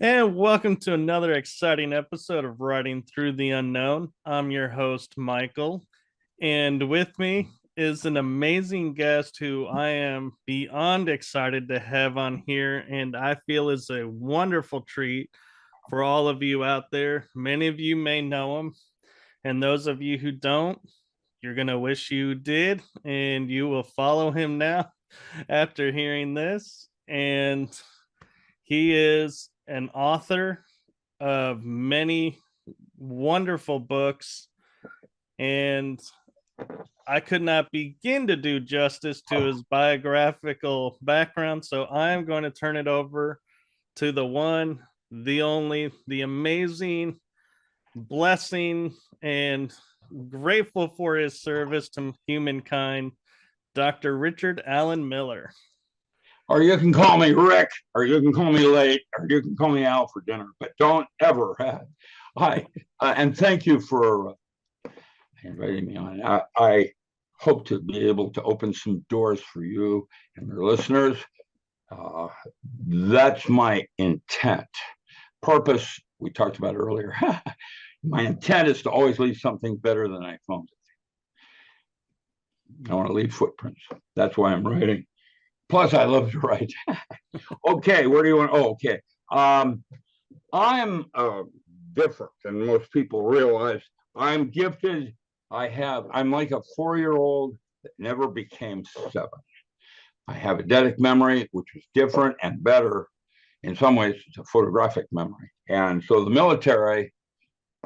And welcome to another exciting episode of Writing Through the Unknown. I'm your host, Michael, and with me is an amazing guest who I am beyond excited to have on here, and I feel is a wonderful treat for all of you out there. Many of you may know him, and those of you who don't, you're going to wish you did, and you will follow him now after hearing this. And he is an author of many wonderful books, and I could not begin to do justice to his biographical background. So I'm going to turn it over to the one, the only, the amazing, blessing, and grateful for his service to humankind, Dr. Richard Allen Miller. Or you can call me Rick, or you can call me Late, or you can call me Al for dinner, but don't ever. Hi, and thank you for inviting me on. I hope to be able to open some doors for you and your listeners. That's my intent. Purpose, we talked about earlier. My intent is to always leave something better than I found it. I want to leave footprints. That's why I'm writing. Plus, I love to write. Okay, where do you want? Oh, okay. I'm different than most people realize. I'm gifted. I'm like a 4-year-old that never became 7. I have a eidetic memory, which is different and better. In some ways, it's a photographic memory. And so the military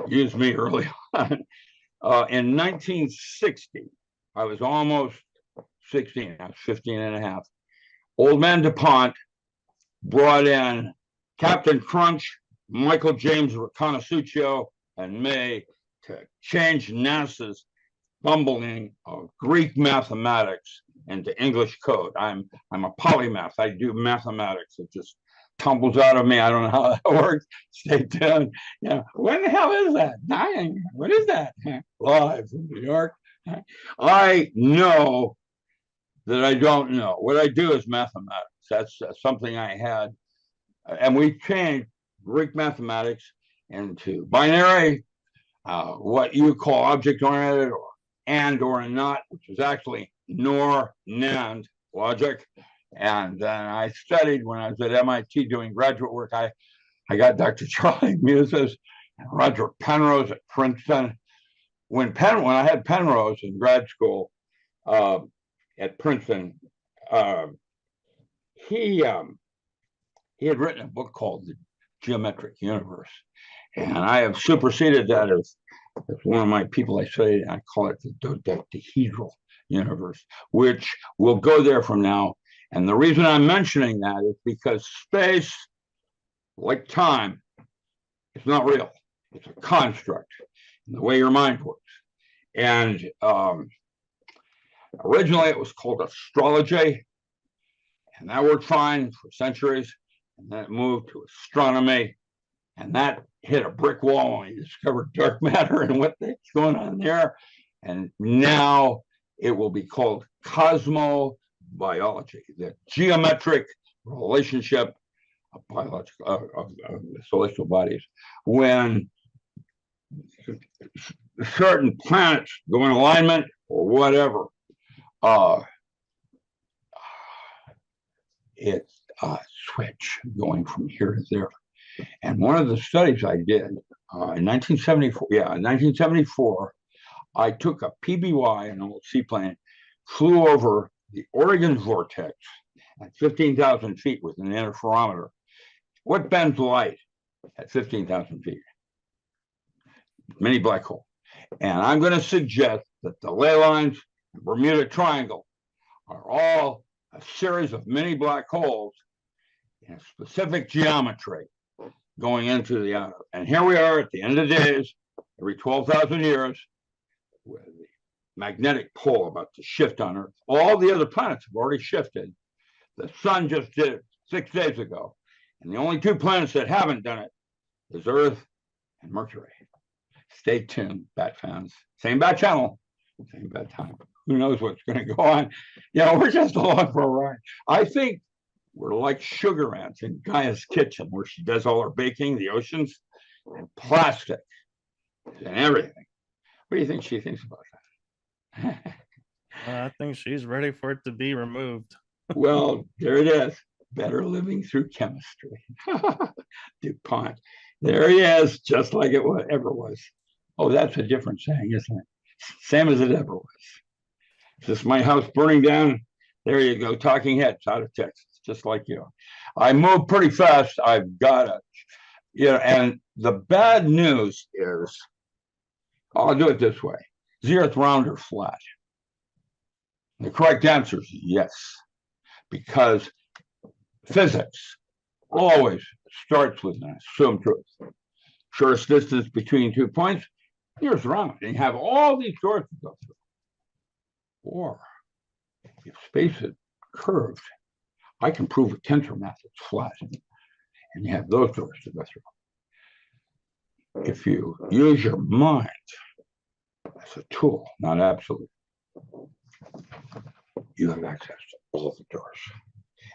used me early on. In 1960, I was almost 16. I was 15 and a half. Old man Dupont brought in Captain Crunch, Michael James Reconasuccio, and me to change NASA's bumbling Greek mathematics into English code. I'm a polymath. I do mathematics. It just tumbles out of me. I don't know how that works. Stay tuned. Yeah, when the hell is that? Dying. What is that? Live from New York. I know that I don't know. What I do is mathematics. That's something I had. And we changed Greek mathematics into binary, what you call object-oriented, or not, which is actually nor, NAND logic. And then I studied when I was at MIT doing graduate work. I got Dr. Charlie Muses and Roger Penrose at Princeton. When I had Penrose in grad school, at Princeton, he had written a book called The Geometric Universe, and I have superseded that as one of my people I studied. I call it the dodecahedral universe, which will go there from now. And the reason I'm mentioning that is because space, like time, is not real. It's a construct in the way your mind works. And originally, it was called astrology, and that worked fine for centuries. And then it moved to astronomy, and that hit a brick wall when we discovered dark matter and what the heck's going on there. And now it will be called cosmobiology, the geometric relationship of biological of celestial bodies. When certain planets go in alignment or whatever, it's a switch going from here to there. And one of the studies I did in 1974, I took a PBY, an old seaplane, flew over the Oregon vortex at 15,000 feet with an interferometer. What bends light at 15,000 feet? Mini black hole. And I'm going to suggest that the ley lines and Bermuda Triangle are all a series of mini black holes in a specific geometry going into the outer. And here we are at the end of days, every 12,000 years, with the magnetic pole about to shift on Earth. All the other planets have already shifted. The sun just did it 6 days ago. And the only 2 planets that haven't done it is Earth and Mercury. Stay tuned, Bat fans. Same Bat channel, same Bat time. Who knows what's going to go on? We're just along for a ride. I think We're like sugar ants in Gaia's kitchen, where she does all her baking, the oceans, and plastic and everything. What do you think she thinks about that? I think she's ready for it to be removed. Well, there it is. Better living through chemistry. Dupont. There he is, just like it ever was. Oh, that's a different saying, isn't it? Same as it ever was. Is this my house burning down? There you go. Talking Heads out of Texas, just like you. I move pretty fast. I've got it. And the bad news is, I'll do it this way. Is the earth round or flat? The correct answer is yes, because physics always starts with an assumed truth. Shortest distance between 2 points, the earth's round, and you have all these doors to go through. Or if space is curved, I can prove with tensor math it's flat, and you have those doors to go through. If you use your mind as a tool, not absolute, you have access to all the doors.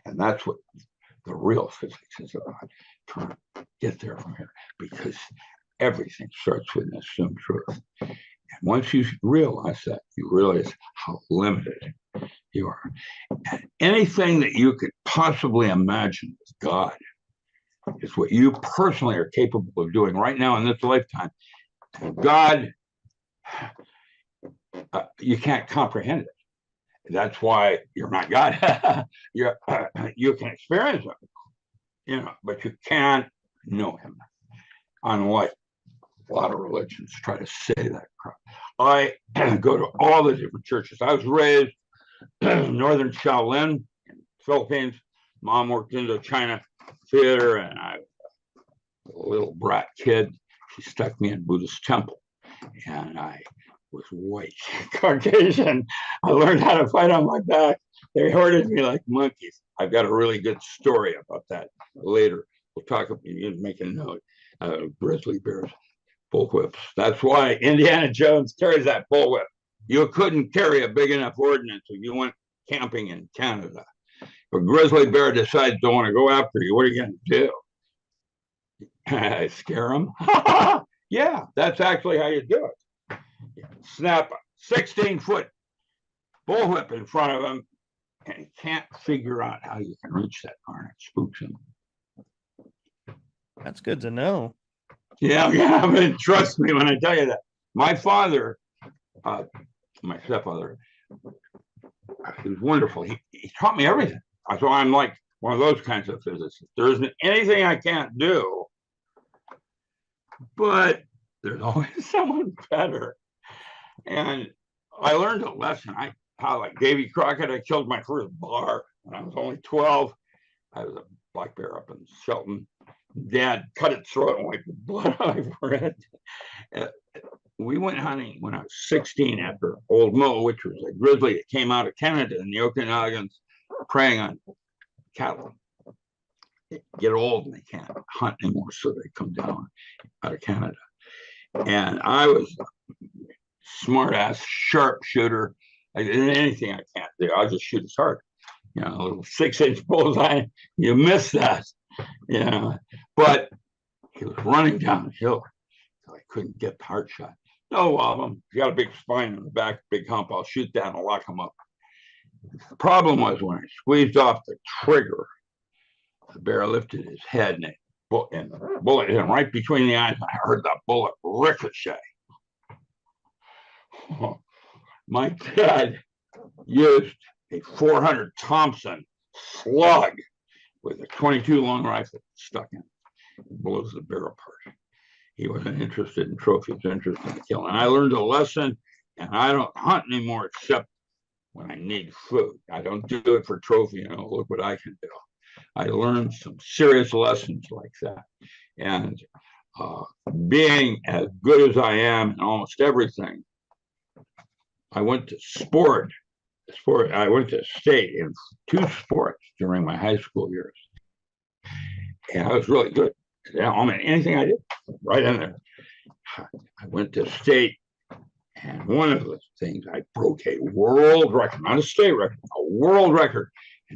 And that's what the real physics is about, trying to get there from here, because everything starts with an assumed truth. And once you realize that, you realize how limited you are. And anything that you could possibly imagine with God is what you personally are capable of doing right now in this lifetime. And God, you can't comprehend it. That's why you're not God. You can experience him, but you can't know him. Unlike a lot of religions try to say that crap. I go to all the different churches. I was raised in Northern Shaolin in the Philippines. Mom worked in the China theater, and I was a little brat kid. She stuck me in Buddhist temple, and I was white, Caucasian. I learned how to fight on my back. They hoarded me like monkeys. I've got a really good story about that later. We'll talk about, you can make a note, grizzly bears, bullwhips. That's why Indiana Jones carries that bullwhip. You couldn't carry a big enough ordnance if you went camping in Canada. If a grizzly bear decides to want to go after you, what are you going to do? Scare him? Yeah, that's actually how you do it. Snap a 16-foot bullwhip in front of him, and he can't figure out how you can reach that arm. It spooks him. That's good to know. Yeah, but trust me when I tell you that. My father, my stepfather, he was wonderful. He taught me everything. So I'm like one of those kinds of physicists. There isn't anything I can't do, but there's always someone better. And I learned a lesson. How like Davy Crockett, I killed my first bar when I was only 12. I was a black bear up in Shelton. Dad cut its throat and wiped the blood out of it. We went hunting when I was 16 after Old Mo, which was a grizzly that came out of Canada, and the Okinawans preying on cattle. They get old and they can't hunt anymore, so they come down out of Canada. And I was smart ass sharpshooter. I did anything I can't do. I'll just shoot as hard. A little 6-inch bullseye. You miss that. But he was running down the hill, so I couldn't get the heart shot. No problem. He's got a big spine in the back, big hump. I'll shoot that and lock him up. The problem was when I squeezed off the trigger, the bear lifted his head and the bullet hit him right between the eyes. I heard that bullet ricochet. My dad used a 400 Thompson slug with a 22 long rifle stuck in it. It blows the bear apart. He wasn't interested in trophies, interested in killing. I learned a lesson, and I don't hunt anymore except when I need food. I don't do it for trophy. Look what I can do. I learned some serious lessons like that. And being as good as I am in almost everything, I went to sport. I went to state in 2 sports during my high school years. And I was really good. Anything I did, right in there. I went to state, and one of the things I broke a world record, not a state record, a world record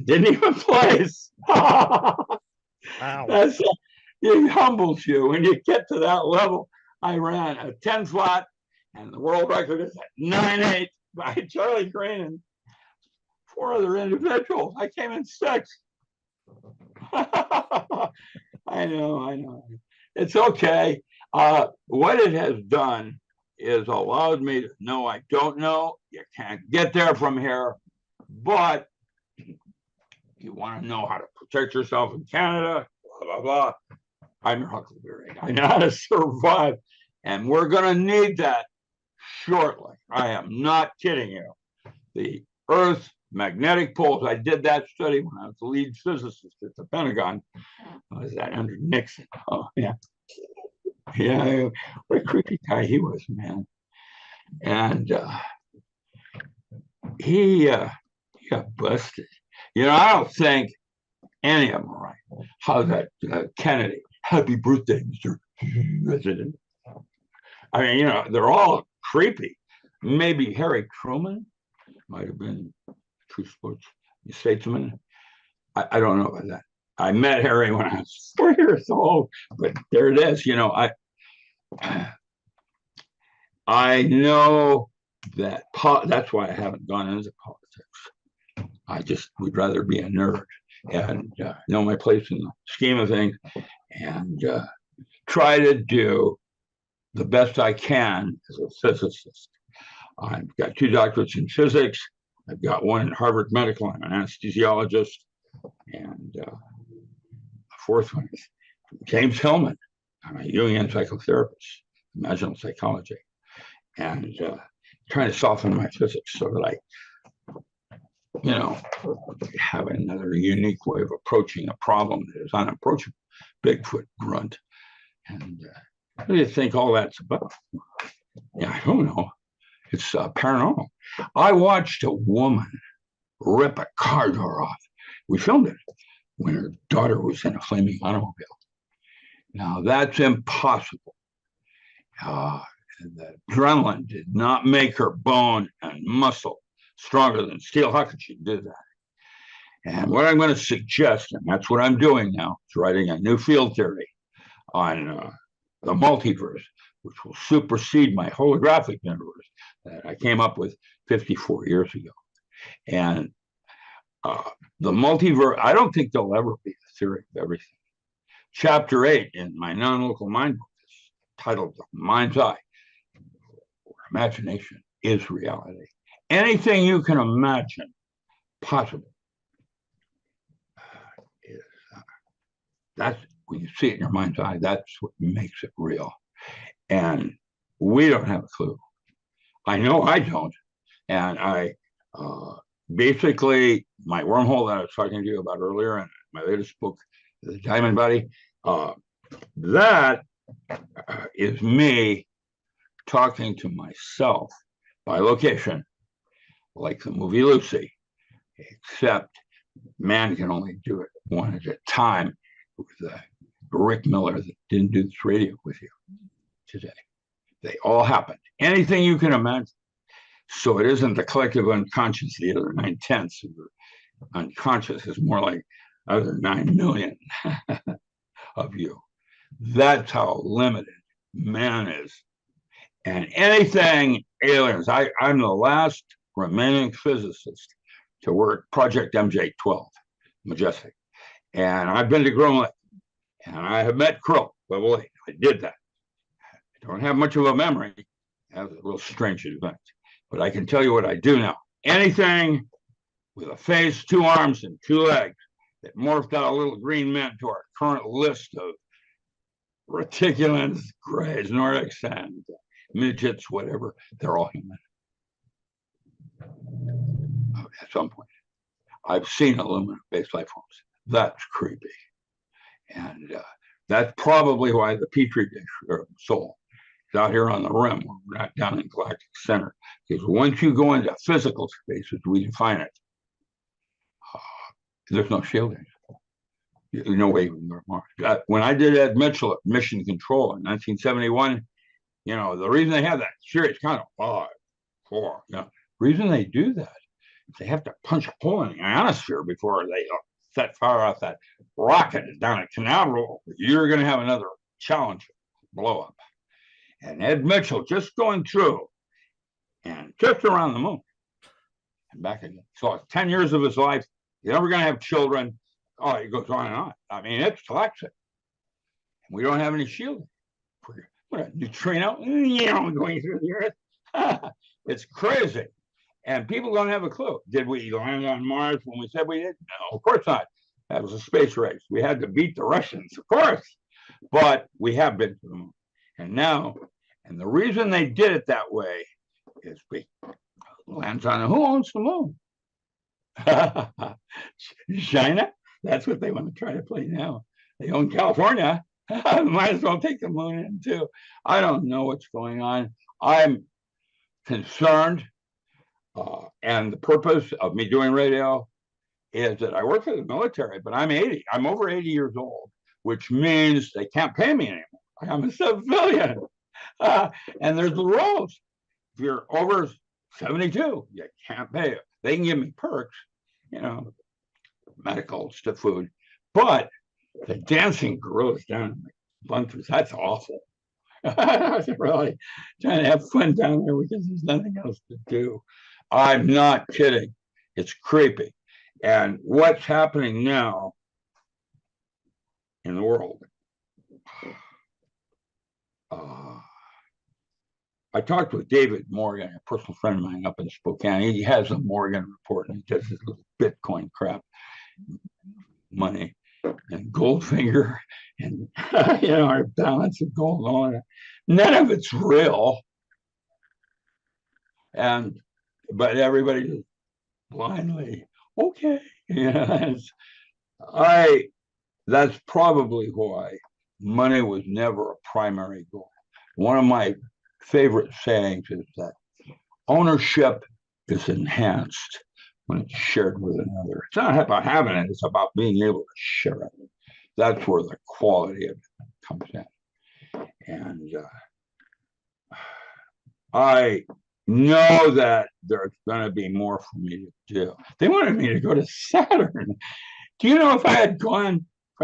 Didn't even place. Wow. It humbles you when you get to that level. I ran a 10 flat, and the world record is at 9.8 by Charlie Crane and 4 other individuals. I came in 6th. I know. It's okay. What it has done is allowed me to know I don't know. You can't get there from here, but you want to know how to protect yourself in Canada, blah, blah, blah. I'm your Huckleberry. I know how to survive, and we're going to need that shortly. I am not kidding you. The Earth's magnetic poles, I did that study when I was the lead physicist at the Pentagon. Was that under Nixon? Oh, yeah. Yeah, what a creepy guy he was, man. And he got busted. I don't think any of them are right. How that Kennedy, happy birthday, Mr. President. I mean, they're all creepy. Maybe Harry Truman might have been true sports statesman. I don't know about that. I met Harry when I was 4 years old, but there it is. I know that that's why I haven't gone into politics. I just would rather be a nerd and know my place in the scheme of things and try to do the best I can as a physicist. I've got 2 doctorates in physics. I've got 1 in Harvard Medical. I'm an anesthesiologist. And the 4th one is James Hillman. I'm a Jungian psychotherapist, imaginal psychology, and trying to soften my physics so that I have another unique way of approaching a problem that is unapproachable. Bigfoot grunt. And what do you think all that's about? Yeah, I don't know. It's paranormal. I watched a woman rip a car door off. We filmed it when her daughter was in a flaming automobile. Now, that's impossible. The adrenaline did not make her bone and muscle stronger than steel. How could she do that? And what I'm going to suggest, and that's what I'm doing now, is writing a new field theory on the multiverse, which will supersede my holographic universe that I came up with 54 years ago. And the multiverse, I don't think there'll ever be a theory of everything. Chapter 8 in my non-local mind book is titled The Mind's Eye, where imagination is reality. Anything you can imagine possible is that's when you see it in your mind's eye, that's what makes it real. And we don't have a clue. I know I don't. And I basically, my wormhole that I was talking to you about earlier in my latest book, The Diamond Body, that is me talking to myself by location, like the movie Lucy, except man can only do it one at a time with Rick Miller that didn't do this radio with you today. They all happened. Anything you can imagine. So it isn't the collective unconscious, the other 9/10 of the unconscious is more like other 9 million of you. That's how limited man is. And anything aliens, I'm the last remaining physicist to work Project MJ12, Majestic. And I've been to Groom Lake, and I have met Krill, level 8. I did that. I don't have much of a memory. That was a little strange event. But I can tell you what I do now. Anything with a face, 2 arms, and 2 legs that morphed out a little green mint to our current list of reticulans, grays, Nordics, and midgets, whatever, they're all human. At some point. I've seen aluminum-based life forms. That's creepy. And that's probably why the Petri dish soul is out here on the rim. We're not down in galactic center. Because once you go into physical space, as we define it, there's no shielding. No way you can go to Mars. When I did Ed Mitchell at Mission Control in 1971, the reason they have that series kind of 5, 4, the reason they do that they have to punch a hole in the ionosphere before they set fire off that rocket down at Canal Row. You're going to have another challenge blow up. And Ed Mitchell just going through and just around the moon and back again. So 10 years of his life, he's never going to have children. Oh, it goes on and on. I mean, it's toxic. We don't have any shielding. What a neutrino, going through the earth. It's crazy. And people don't have a clue. Did we land on Mars when we said we did? No, of course not. That was a space race. We had to beat the Russians, of course. But we have been to the moon. And now, and the reason they did it that way is we lands on who owns the moon? China? That's what they want to try to play now. They own California. Might as well take the moon in too. I don't know what's going on. I'm concerned. And the purpose of me doing radio is that I work for the military, but I'm 80. I'm over 80 years old, which means they can't pay me anymore. I'm a civilian. And there's the rules. If you're over 72, you can't pay it. They can give me perks, medical stuff, food. But the dancing gorillas down in the bunkers, that's awful. I was really trying to have fun down there because there's nothing else to do. I'm not kidding. It's creepy. And what's happening now in the world? I talked with David Morgan, a personal friend of mine up in Spokane. He has a Morgan report and he does this little Bitcoin crap, money and Goldfinger and our balance of gold and all that. None of it's real. But everybody just blindly, okay. That's probably why money was never a primary goal. One of my favorite sayings is that ownership is enhanced when it's shared with another. It's not about having it, it's about being able to share it. That's where the quality of it comes in. And I know that there's going to be more for me to do. They wanted me to go to Saturn. Do you know if I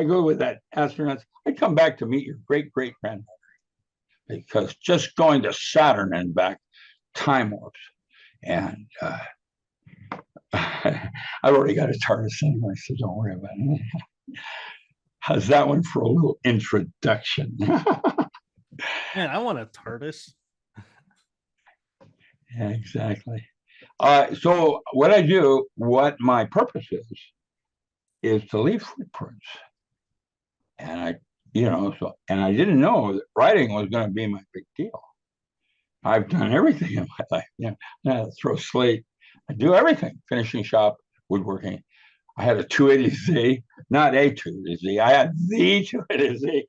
go with that astronaut, I'd come back to meet your great-great-grandmother. Because just going to Saturn and back, time warps. And I've already got a TARDIS anyway, so don't worry about it. How's that one for a little introduction? Man, I want a TARDIS. Yeah, exactly. So what my purpose is to leave footprints. And I didn't know that writing was going to be my big deal. I've done everything in my life. Now throw slate. I do everything. Finishing shop, woodworking. I had a 280Z, not a 280Z. I had the 280Z.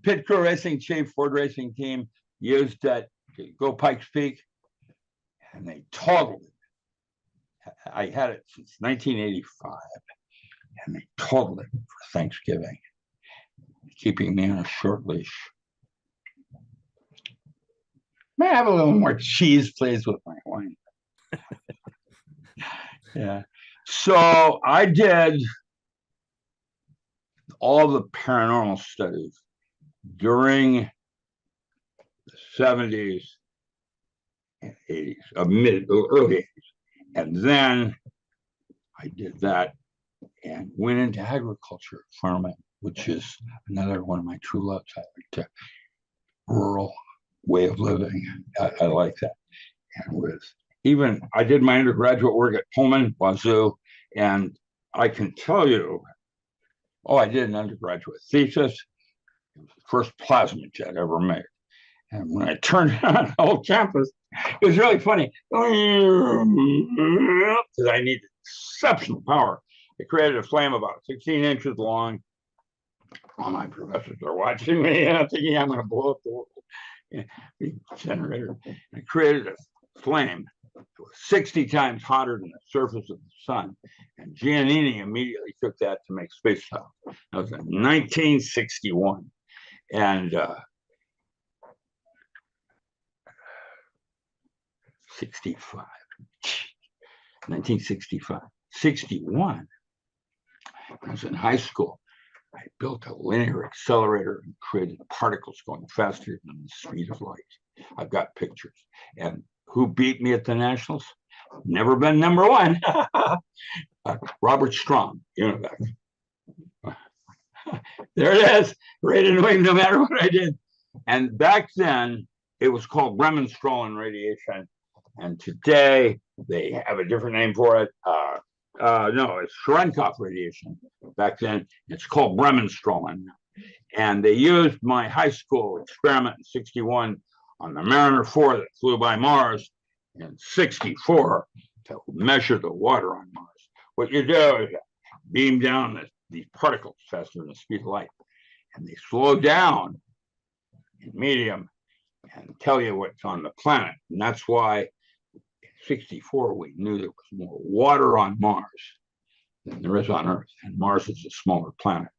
Pit crew racing chief, Ford racing team used that to go Pikes Peak, and they totaled it. I had it since 1985, and they totaled it for Thanksgiving, keeping me on a short leash. May I have a little more cheese, please, with my wine? Yeah. So I did all the paranormal studies during the 70s and 80s, early 80s. And then I did that and went into agriculture, farming, which is another one of my true loves. I like rural way of living. I like that. And I did my undergraduate work at Pullman, Wazoo, and I can tell you, I did an undergraduate thesis. It was the first plasma jet ever made. And when I turned it on the whole campus, it was really funny. Because I needed exceptional power. I created a flame about 16 inches long. All my professors are watching me, and I'm thinking I'm going to blow up the world. The generator. I created a flame that was 60 times hotter than the surface of the sun. And Geanini immediately took that to make space stuff. That was in 1961. And 65. 1965, 61. I was in high school. I built a linear accelerator and created particles going faster than the speed of light. I've got pictures. And who beat me at the Nationals? Never been number one. Robert Strom, Univac. There it is, right in the way, no matter what I did. And back then, it was called Bremen-Strahlen radiation. And today, they have a different name for it. No, it's Cherenkov radiation. Back then, it's called Bremen-Strahlen. And they used my high school experiment in 61 on the Mariner 4 that flew by Mars in 64 to measure the water on Mars. What you do is beam down these particles faster than the speed of light, and they slow down in medium and tell you what's on the planet. And that's why in 64 we knew there was more water on Mars than there is on Earth, and Mars is a smaller planet.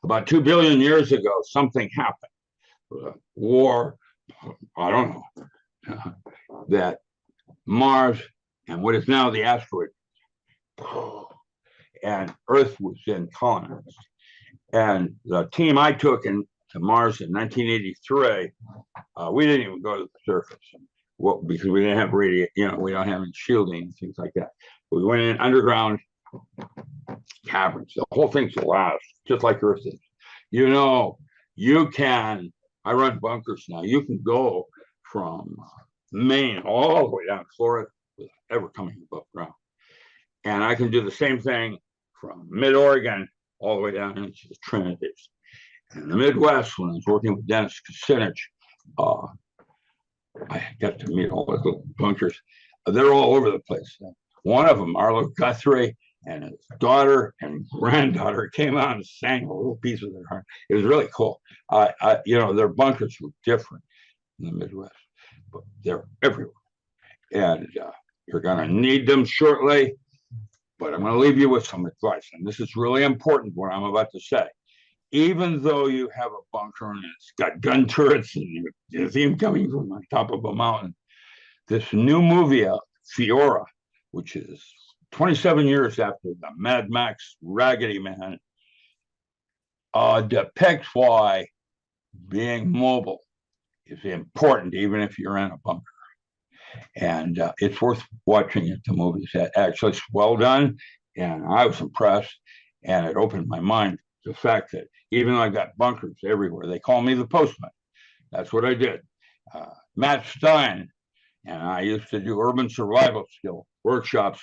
About 2 billion years ago, something happened. A war, I don't know, that Mars and what is now the asteroid, and Earth was then colonized. And the team I took to Mars in 1983, we didn't even go to the surface. Well, because we didn't have we don't have any shielding and things like that. We went in underground caverns. The whole thing's glass, just like Earth is. You can, I run bunkers now. You can go from Maine all the way down to Florida without ever coming above ground. And I can do the same thing from mid-Oregon all the way down into the Trinities. And in the Midwest, when I was working with Dennis Kucinich, I got to meet all those little bunkers. They're all over the place. One of them, Arlo Guthrie, and his daughter and granddaughter came out and sang a little piece of their heart. It was really cool. Their bunkers were different in the Midwest, but they're everywhere. And you're going to need them shortly, but I'm going to leave you with some advice. And this is really important, what I'm about to say. Even though you have a bunker and it's got gun turrets and you see them coming from on top of a mountain, this new movie, Fiora, which is 27 years after the Mad Max Raggedy Man, depicts why being mobile is important, even if you're in a bunker. And it's worth watching at the movies. Actually, it's well done, and I was impressed, and it opened my mind to the fact that even though I got bunkers everywhere, they call me the postman. That's what I did. Matt Stein and I used to do urban survival skill workshops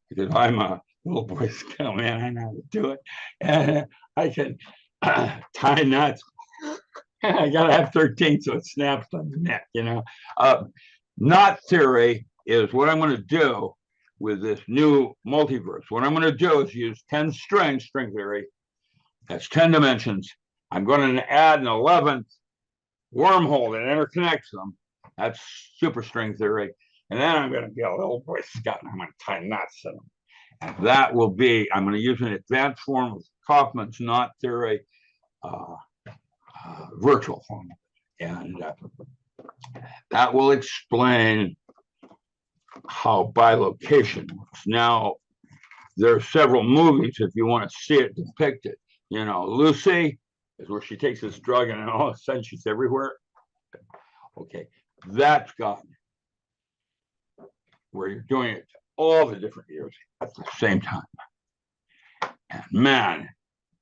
because I'm a little Boy Scout, man, I know how to do it. And I can tie knots. I got to have 13 so it snaps on the neck, Knot theory is what I'm going to do with this new multiverse. What I'm going to do is use 10 string theory. That's 10 dimensions. I'm going to add an 11th wormhole that interconnects them. That's superstring theory. And then I'm going to be a little Boy Scout and I'm going to tie knots in them. And that will be, I'm going to use an advanced form of Kaufman's knot theory, virtual form. And that will explain how bilocation works. Now, there are several movies if you want to see it depicted. Lucy is where she takes this drug and all of a sudden she's everywhere. Okay, that's gone. Where you're doing it to all the different years at the same time. And man,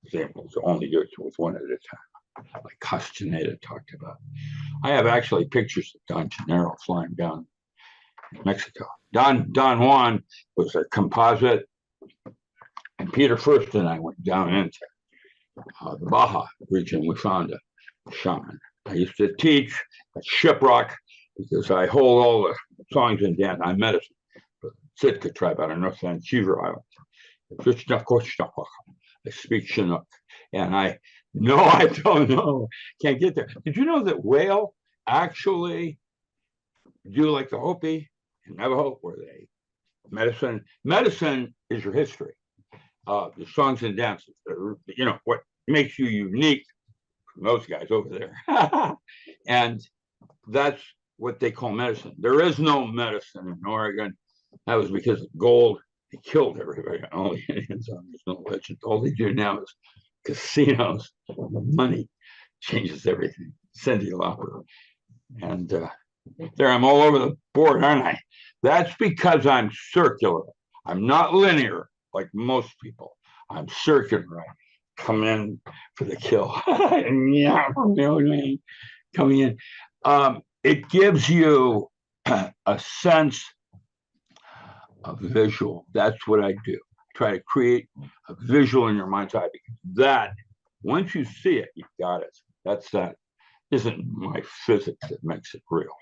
examples only do it with one at a time, like Castaneda talked about. I have actually pictures of Don Gennaro flying down in Mexico. Don Juan was a composite, and Peter First and I went down into the Baja region. We found a shaman. I used to teach at Shiprock because I hold all the songs and dance. I medicine for the Sitka tribe out of North Vancouver Island. I speak Chinook, and I don't know, can't get there. Did you know that whale actually do like the Hopi and Navajo, where they medicine is your history. The songs and dances, what makes you unique from those guys over there. And that's what they call medicine. There is no medicine in Oregon. That was because of gold. They killed everybody. All the Indians on there's no legend. All they do now is casinos. Money changes everything. Cindy Lauper. And there I'm all over the board, aren't I? That's because I'm circular. I'm not linear like most people. I'm circular. I come in for the kill. Yeah, coming in. It gives you a sense of visual. That's what I do. Try to create a visual in your mind's eye, because that, once you see it, you got it. That isn't my physics that makes it real.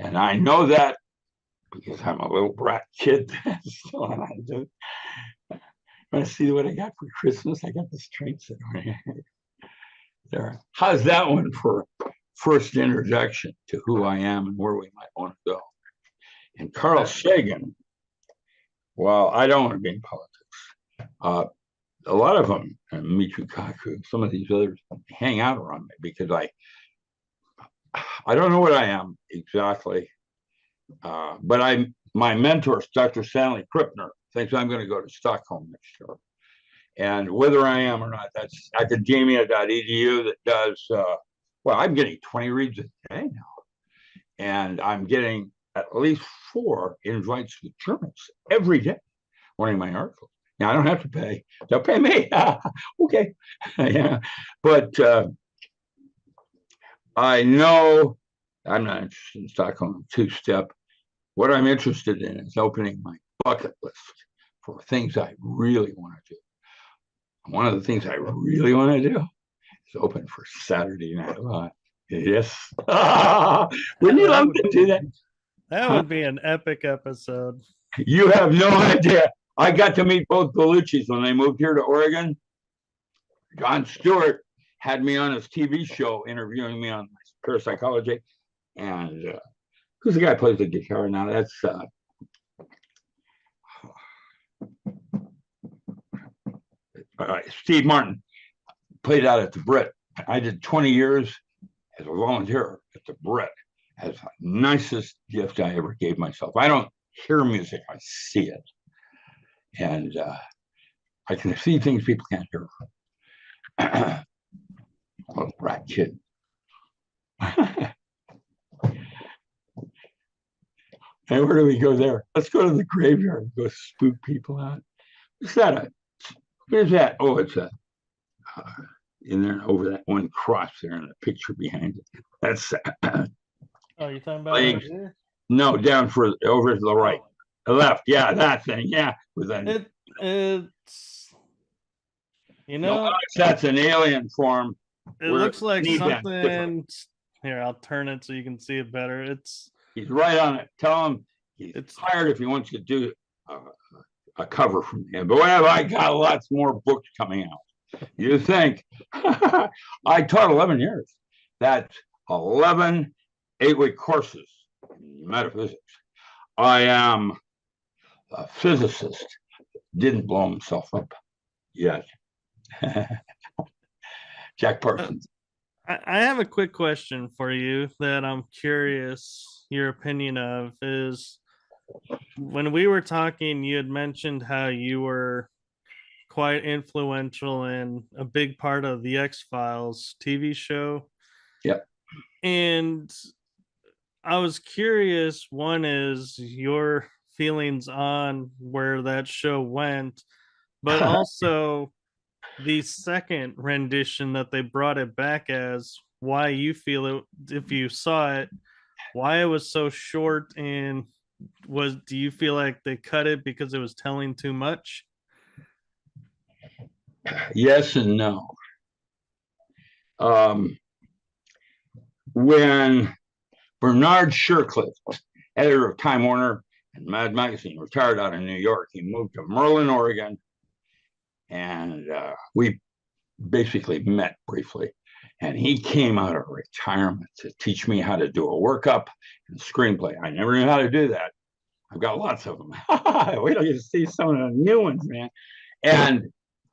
And I know that because I'm a little brat kid. So I do. Want to see what I got for Christmas? I got this train set there. How's that one for first introduction to who I am and where we might want to go? And Carl Sagan, well, I don't want to be in politics. A lot of them, Michio Kaku, some of these others, hang out around me because I don't know what I am exactly, but my mentor, Dr. Stanley Krippner, thinks I'm going to go to Stockholm next year. And whether I am or not, that's academia.edu that does, well, I'm getting 20 reads a day now. And I'm getting at least 4 invites to journals every day, wanting my articles. Now, I don't have to pay. They'll pay me. Okay. Yeah. But I know I'm not interested in Stockholm 2-step. What I'm interested in is opening my bucket list for things I really want to do. One of the things I really want to do is open for Saturday Night Live. Yes. Wouldn't you love to do that? That would be an epic episode. You have no idea. I got to meet both Belushis when they moved here to Oregon. Jon Stewart had me on his TV show interviewing me on parapsychology. And who's the guy who plays the guitar now? That's Steve Martin. Played out at the Brit. I did 20 years as a volunteer at the Brit. As the nicest gift I ever gave myself. I don't hear music, I see it. And I can see things people can't hear. Little rat kid. And where do we go there? Let's go to the graveyard and go spook people out. What's that? Where's that? Oh, it's in there over that one cross there in the picture behind it. That's oh, you're talking about right here? No, down for over to the right. The left, yeah, that thing, yeah. With that. It's no, that's an alien form. It looks like something. Here, I'll turn it so you can see it better. He's right on it. Tell him it's hired if he wants to do a cover from him. But well, I got lots more books coming out. You think? I taught 11 years. That's 11 8-week courses in metaphysics. I am a physicist. Didn't blow himself up yet. Jack Parsons. I have a quick question for you that I'm curious your opinion of. Is when we were talking, you had mentioned how you were quite influential in a big part of the X-Files TV show. Yeah. And I was curious, one is your feelings on where that show went, but also the second rendition that they brought it back as, why you feel it, if you saw it, why it was so short, and do you feel like they cut it because it was telling too much? Yes and no. When Bernard Shercliffe, editor of Time Warner and Mad Magazine, retired out of New York, he moved to Merlin, Oregon, and we basically met briefly. And he came out of retirement to teach me how to do a workup and screenplay. I never knew how to do that. I've got lots of them. Wait till you see some of the new ones, man. And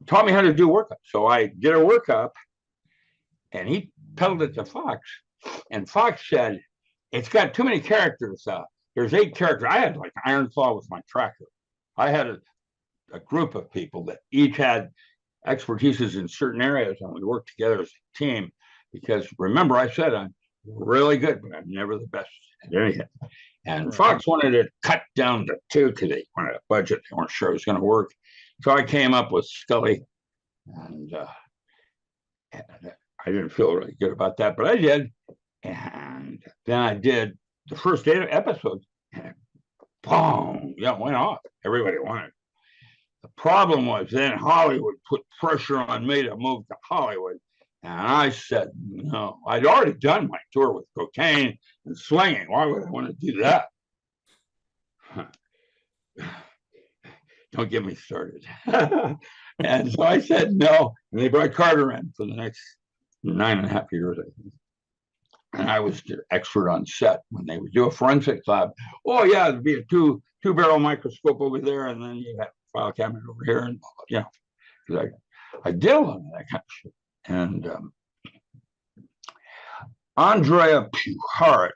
taught me how to do workup. So I did a workup, and he peddled it to Fox. And Fox said, it's got too many characters. there's 8 characters. I had like Iron Claw was my tracker. I had a group of people that each had expertises in certain areas, and we worked together as a team. Because remember, I said I'm really good, but I'm never the best at anything. And Fox wanted to cut down to 2 because they wanted a budget. They weren't sure it was going to work. So I came up with Scully, and I didn't feel really good about that, but I did. And then I did the first 8 episodes, and boom, yeah, it went off. Everybody wanted it. The problem was then Hollywood put pressure on me to move to Hollywood. And I said, no, I'd already done my tour with cocaine and swinging. Why would I want to do that? Don't get me started. And so I said no. And they brought Carter in for the next 9.5 years, I think. And I was the expert on set when they would do a forensics lab. Oh, yeah, there'd be a two-barrel microscope over there, and then you have a file cabinet over here. And, you know, I did a lot of that kind of shit. And Andrija Puharich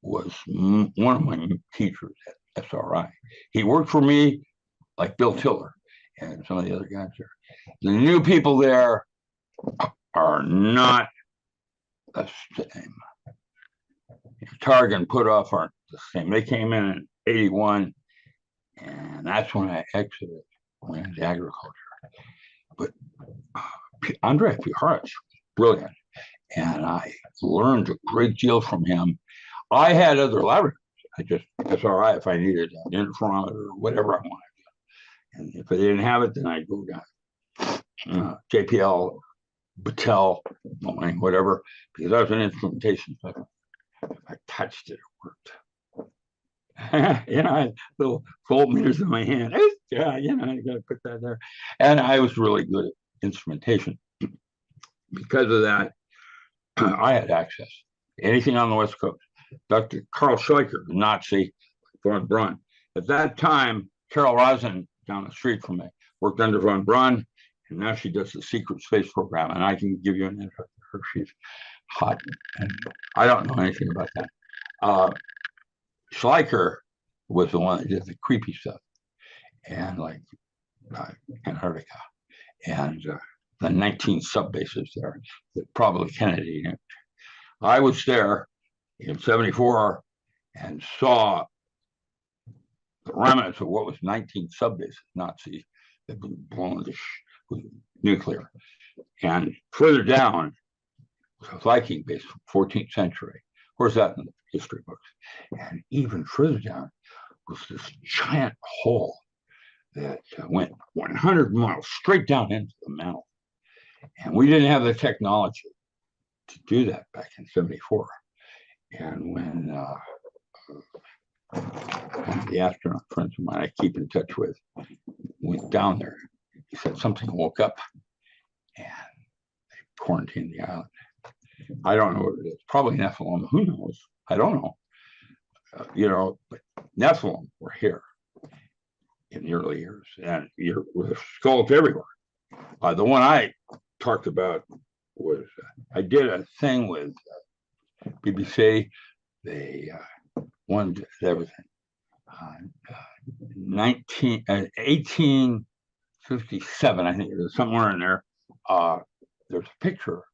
was one of my teachers at SRI. He worked for me like Bill Tiller and some of the other guys there. The new people there are not the same. Targ and Putoff aren't the same. They came in 81, and that's when I exited, went into agriculture. But Andrija Puharich, brilliant, and I learned a great deal from him. I had other laboratories. I just SRI if I needed an interferometer or whatever I wanted. And if I didn't have it, then I'd go down JPL, Battelle, whatever, because that was an instrumentation. If I touched it, it worked. You know, I had little voltmeters in my hand. Yeah, you know, you got to put that there. And I was really good at instrumentation. Because of that, I had access. Anything on the West Coast. Dr. Carl Schleicher, the Nazi, von Braun. At that time, Carol Rosen, down the street from me, worked under von Braun, and now she does the secret space program. And I can give you an intro to her. She's hot. And I don't know anything about that. Schleicher was the one that did the creepy stuff, and like Antarctica, and the 19 subbases there that probably Kennedy knew. I was there in 74 and saw the remnants of what was 19 subbases, Nazis, that had been blown to with nuclear. And further down was a Viking base from 14th century. Where's that in the history books? And even further down was this giant hole that went 100 miles straight down into the mantle. And we didn't have the technology to do that back in 74. And when the astronaut friends of mine I keep in touch with went down there, he said something woke up and they quarantined the island. I don't know what it is. Probably Nephilim. Who knows? I don't know. You know, but Nephilim were here in the early years, and you're with skulls everywhere. The one I talked about was I did a thing with BBC. They wanted everything. 1857, I think it was somewhere in there. There's a picture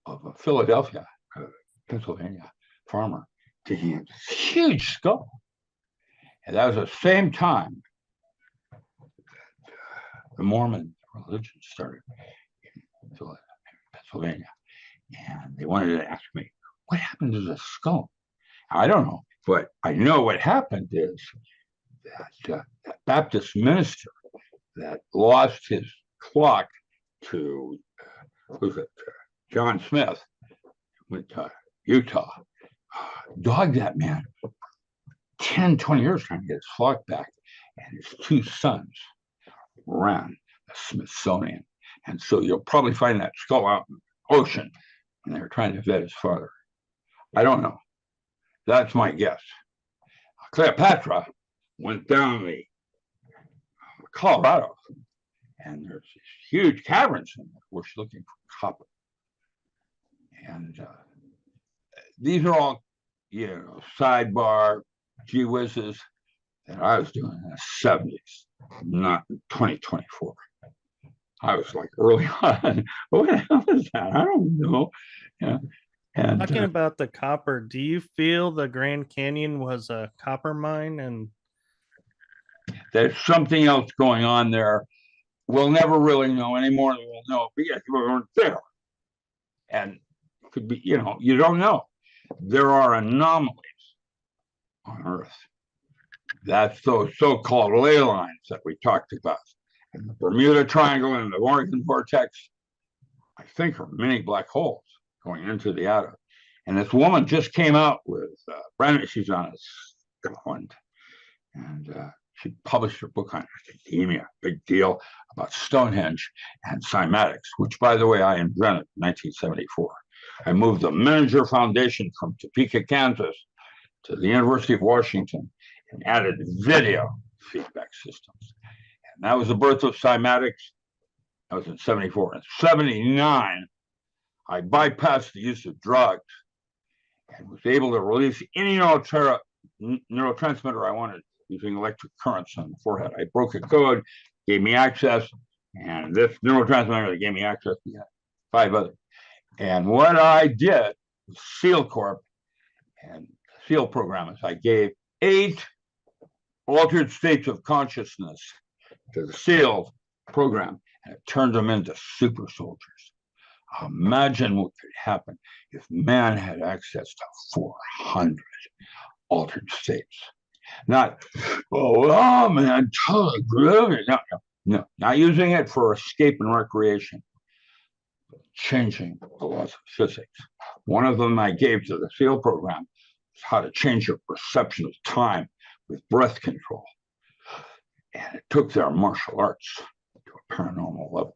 of a Philadelphia, Pennsylvania farmer taking a huge skull. And that was the same time that the Mormon religion started in Pennsylvania. And they wanted to ask me, what happened to the skull? I don't know, but I know what happened is that that Baptist minister that lost his clock to, who's it, John Smith, went to Utah, dogged that man 10, 20 years trying to get his flock back. And his 2 sons ran the Smithsonian. And so you'll probably find that skull out in the ocean when they were trying to vet his father. I don't know. That's my guess. Cleopatra went down the Colorado, and there's these huge caverns in there where she's looking for copper. And these are all sidebar, gee whizzes that I was doing in the 70s, not 2024. I was like early on. What the hell is that? I don't know. Yeah. And talking about the copper, do you feel the Grand Canyon was a copper mine? And there's something else going on there. We'll never really know any more than we'll know because we weren't there. And it could be, you don't know. There are anomalies on Earth. That's those so-called ley lines that we talked about. And the Bermuda Triangle and the Oregon Vortex, I think, are mini black holes going into the outer. And this woman just came out with Brandon. She's on Scotland, and she published her book on academia, big deal, about Stonehenge and cymatics, which, by the way, I invented in 1974. I moved the Manager Foundation from Topeka, Kansas, to the University of Washington and added video feedback systems. And that was the birth of cymatics. That was in 74. In 79, I bypassed the use of drugs and was able to release any neurotransmitter I wanted using electric currents on the forehead. I broke a code, gave me access, and this neurotransmitter that gave me access, we had 5 others. And what I did with SEAL Corp and SEAL program is I gave 8 altered states of consciousness to the SEAL program, and it turned them into super soldiers. Imagine what could happen if man had access to 400 altered states. Not, man, totally groovy. No, not using it for escape and recreation. Changing the laws of physics. One of them I gave to the SEAL program is how to change your perception of time with breath control. And it took their martial arts to a paranormal level.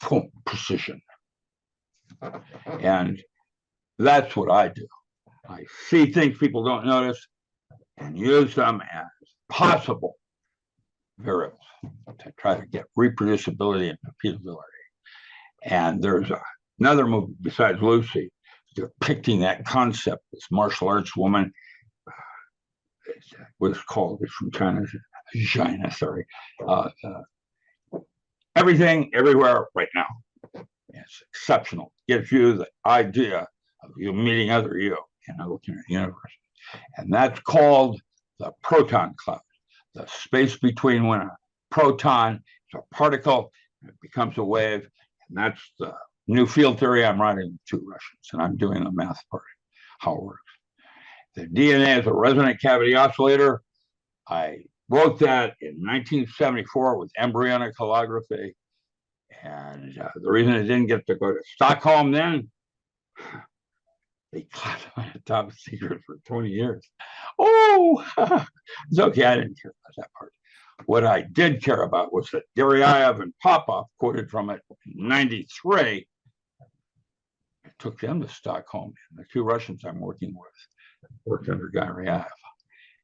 Boom, precision. And that's what I do. I see things people don't notice and use them as possible variables to try to get reproducibility and repeatability. And there's another movie besides Lucy depicting that concept. This martial arts woman, what's called, it's from China, sorry. Everything, everywhere, right now. It's exceptional. Gives you the idea of you meeting other you in a looking at the universe. And that's called the proton cloud. The space between when a proton is a particle, it becomes a wave. And that's the new field theory I'm writing with 2 Russians, and I'm doing the math part, how it works. The DNA is a resonant cavity oscillator. I wrote that in 1974 with embryonic holography. And the reason I didn't get to go to Stockholm then, they classified it top secret for 20 years. Oh, it's okay. I didn't care about that part. What I did care about was that Deryaev and Popov quoted from it in 93. I took them to Stockholm, and the 2 Russians I'm working with worked under Deryaev.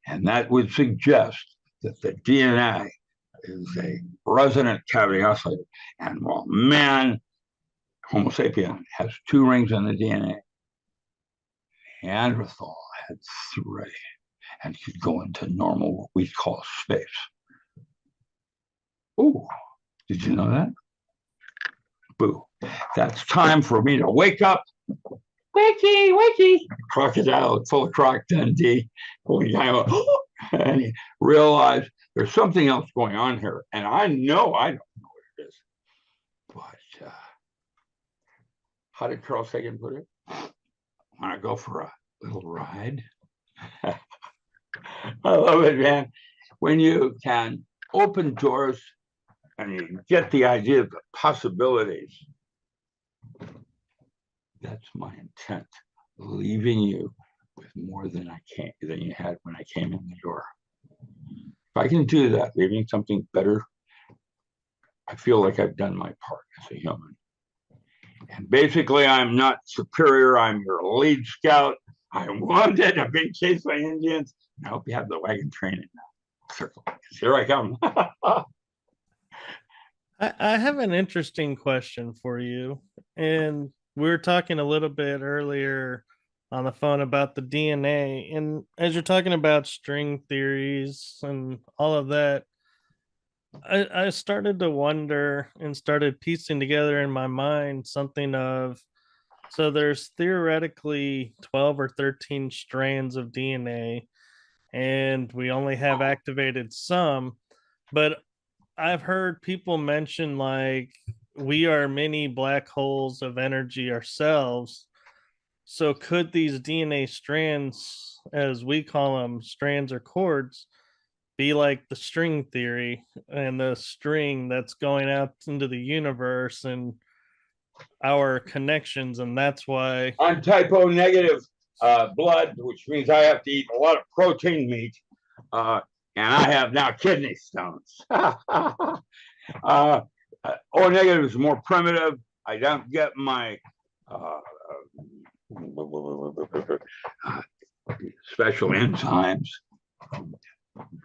And that would suggest that the DNA is a resonant cavity oscillator. And while man, Homo sapien, has 2 rings in the DNA, Neanderthal had 3 and could go into normal, what we call space. Oh, did you know that? Boo. That's time for me to wake up. Wakey, wakey. Crocodile full of Croc Dundee. And realize there's something else going on here. And I know I don't know what it is. But how did Carl Sagan put it? Want to go for a little ride? I love it, man. When you can open doors and you get the idea of the possibilities, that's my intent, leaving you with more than you had when I came in the door. If I can do that, leaving something better, I feel like I've done my part as a human. And basically, I'm not superior. I'm your lead scout. I wanted a big chase by Indians. I hope you have the wagon training now. Circle. Here I come. I have an interesting question for you. And we were talking a little bit earlier on the phone about the DNA. And as you're talking about string theories and all of that, I started to wonder and started piecing together in my mind something of, so there's theoretically 12 or 13 strands of DNA, and we only have activated some. But I've heard people mention like we are many black holes of energy ourselves. So could these DNA strands, as we call them, strands or chords, be like the string theory and the string that's going out into the universe and our connections? And that's why I'm typo negative blood, which means I have to eat a lot of protein meat, and I have now kidney stones. O negative is more primitive. I don't get my special enzymes from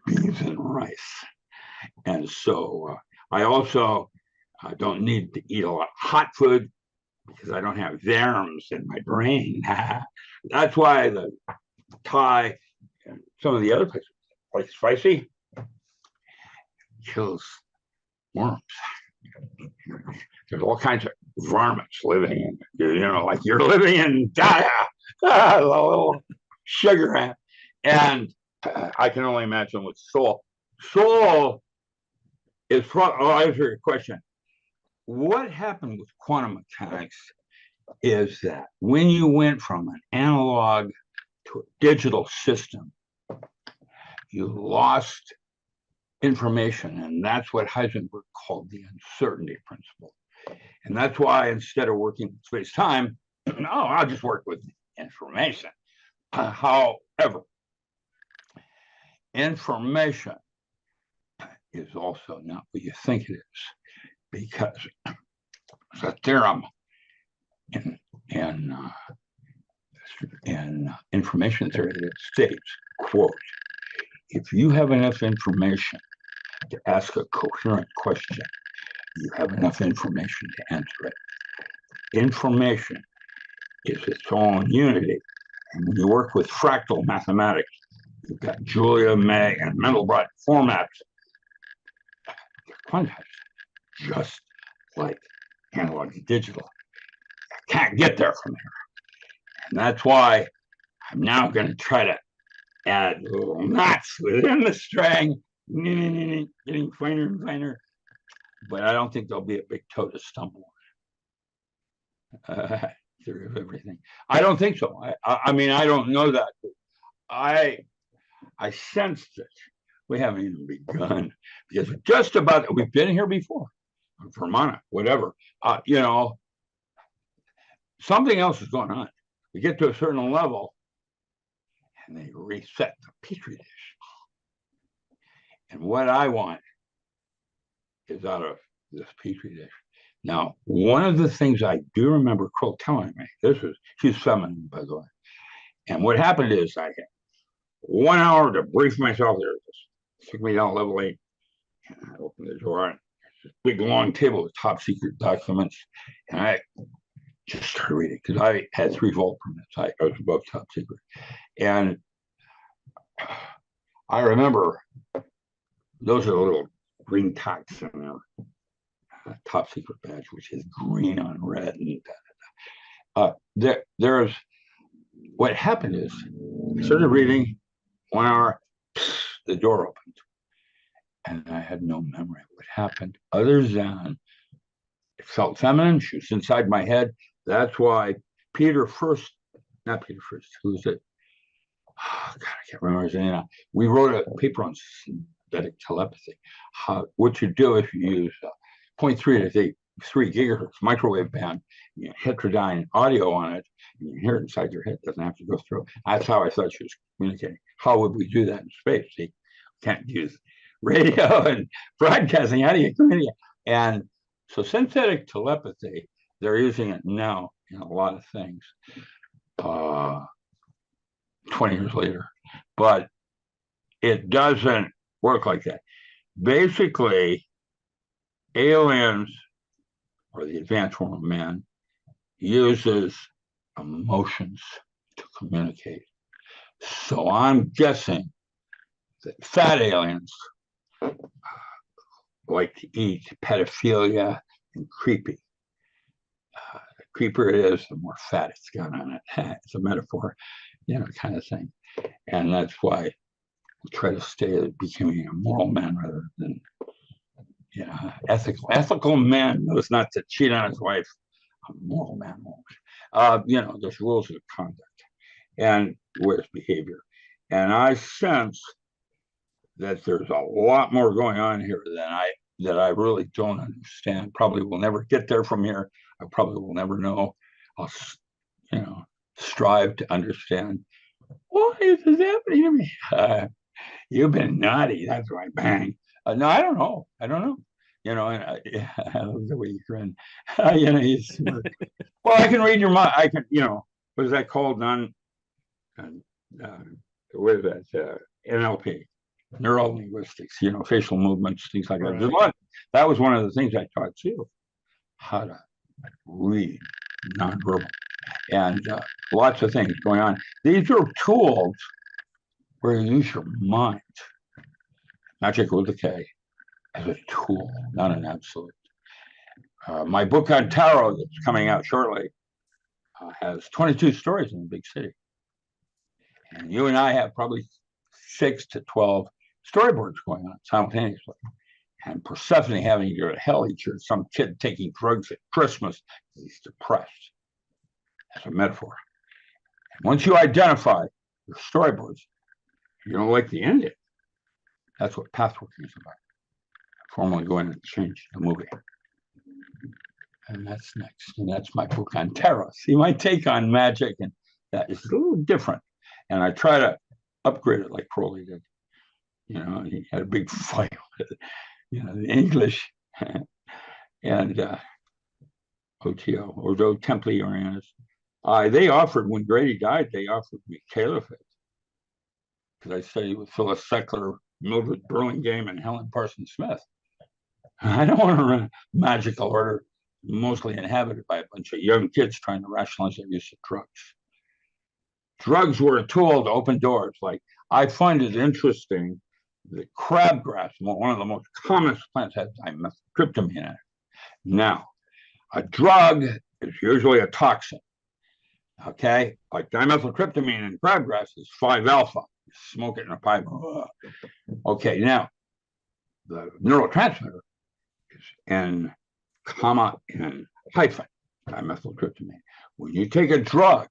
beans and rice. And so I also don't need to eat a lot of hot food because I don't have germs in my brain. That's why the Thai and some of the other places, like spicy, kills worms. There's all kinds of varmints living in, like you're living in Gaia, a little sugar ant. And I can only imagine with soul. Soul is probably, I'll answer your question. What happened with quantum mechanics is that when you went from an analog to a digital system, you lost information, and that's what Heisenberg called the uncertainty principle. And that's why instead of working with space-time, I'll just work with information. However, information is also not what you think it is, because the theorem in information theory that states, quote, if you have enough information to ask a coherent question, you have enough information to answer it. Information is its own unity. And when you work with fractal mathematics, you've got Julia, May, and Mandelbrot formats. They're quantized, just like analog to digital. I can't get there from here. And that's why I'm now going to try to add little knots within the string, getting finer and finer. But I don't think there'll be a big toe to stumble on. Theory of everything. I don't think so. I mean, I don't know that. I sensed it. We haven't even begun because just about we've been here before, Vermont, whatever. Something else is going on. We get to a certain level, and they reset the petri dish. And what I want is out of this petri dish. Now, one of the things I do remember Crow telling me, she's feminine, by the way. And what happened is I had 1 hour to brief myself there. Just took me down level 8. And I opened the door, and there's this big long table with top secret documents. And I just started reading because I had 3 vault permits. I was above top secret. And I remember those are the little green tacks in there. Top secret badge, which is green on red. And there's what happened is I started reading 1 hour, the door opened, and I had no memory of what happened other than it felt feminine. She was inside my head. That's why not Peter First, who was it? Oh, God, I can't remember his name. We wrote a paper on synthetic telepathy. What you do if you use 0.3 to 3 gigahertz microwave band, you heterodyne audio on it, and you hear it inside your head. It doesn't have to go through. That's how I thought she was communicating. How would we do that in space? See, can't use radio and broadcasting. How do you communicate? And so synthetic telepathy, they're using it now in a lot of things. 20 years later, but it doesn't work like that. Basically, aliens, or the advanced form of man, uses emotions to communicate. So I'm guessing that fat aliens like to eat pedophilia and creepy. The creepier it is, the more fat it's got on it. It's a metaphor, kind of thing. And that's why we try to stay at becoming a moral man rather than ethical. Ethical man knows not to cheat on his wife. A moral man won't. There's rules of conduct and where's behavior. And I sense that there's a lot more going on here that I really don't understand. Probably will never get there from here. I probably will never know. I'll, strive to understand. Why is this happening to me? You've been naughty. That's why. Bang. No, I don't know. And I love the way you grin. He's smart. Well, I can read your mind. I can, what is that called? What is that? NLP, neuro linguistics. Facial movements, things like that. Right. That was one of the things I taught too, how to read nonverbal, and lots of things going on. These are tools where you use your mind, magic with a K, as a tool, not an absolute. My book on tarot that's coming out shortly has 22 stories in the big city. And you and I have probably 6 to 12 storyboards going on simultaneously. And Persephone having to go to hell each year, some kid taking drugs at Christmas, he's depressed. That's a metaphor. And once you identify your storyboards, you don't like the ending. That's what pathworking is about. Formally go in and change the movie. And that's next. And that's my book on tarot. See, my take on magic and that is a little different. And I try to upgrade it like Crowley did. He had a big fight with the English and OTO, Ordo Templi Orientis. They offered, when Grady died, they offered me caliphate. Because I studied with Phyllis Seckler, Mildred Burlingame, and Helen Parsons Smith. I don't want to run a magical order mostly inhabited by a bunch of young kids trying to rationalize their use of drugs. Drugs were a tool to open doors. Like, I find it interesting that crabgrass, one of the most common plants, has dimethyltryptamine in it. Now, a drug is usually a toxin. Okay, like dimethyltryptamine in crabgrass is 5-alpha. You smoke it in a pipe. Okay, now the neurotransmitter is N, and hyphen dimethyltryptamine. When you take a drug,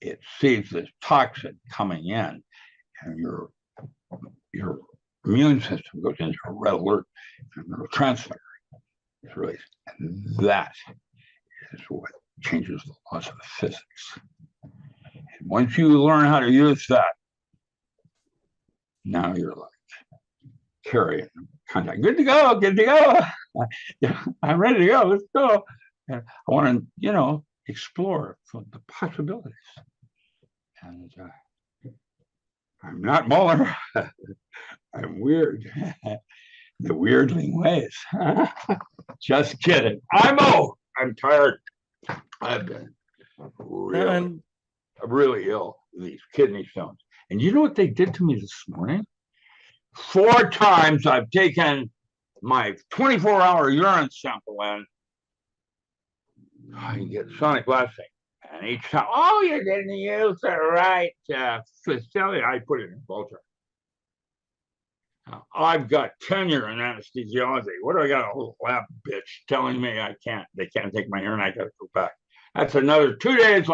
it sees this toxin coming in, and your immune system goes into a red alert, and the neurotransmitter is released. And that is what changes the laws of physics. And once you learn how to use that, now you're like carrying contact. Good to go, good to go. I'm ready to go. Let's go. And I want to, explore the possibilities. And I'm not Muller. I'm weird. The weirdling ways. Just kidding. I'm old. I'm tired. I've been really ill with these kidney stones. And you know what they did to me this morning? 4 times I've taken my 24-hour urine sample in. I get sonic blasting. And each time, you didn't use the right facility. I put it in Vulture. I've got tenure in anesthesiology. What do I got? A little lab bitch telling me they can't take my urine. I got to go back. That's another 2 days.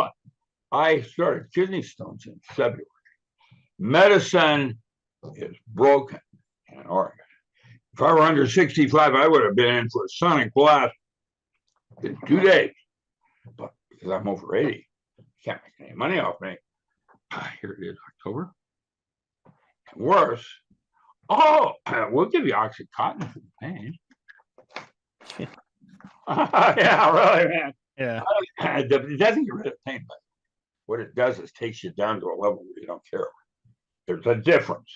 I started kidney stones in February. Medicine is broken in Oregon. If I were under 65, I would have been in for a sonic blast in 2 days. But because I'm over 80, can't make any money off me. Here it is, October. And worse, we'll give you Oxycontin for the pain. Yeah, really, man. Yeah. It doesn't get rid of pain, but what it does is takes you down to a level where you don't care. There's a difference.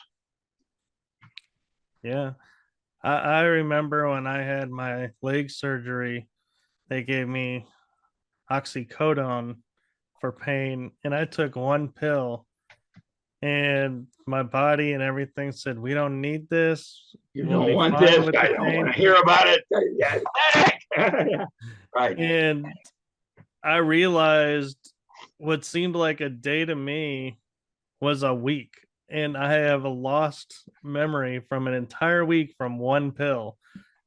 Yeah. I remember when I had my leg surgery, they gave me oxycodone for pain, and I took one pill, and my body and everything said, "We don't need this. You We'll don't be want fine this. with I the don't pain." want to hear about it. Yeah. Right. And I realized what seemed like a day to me was a week. And I have a lost memory from an entire week from one pill.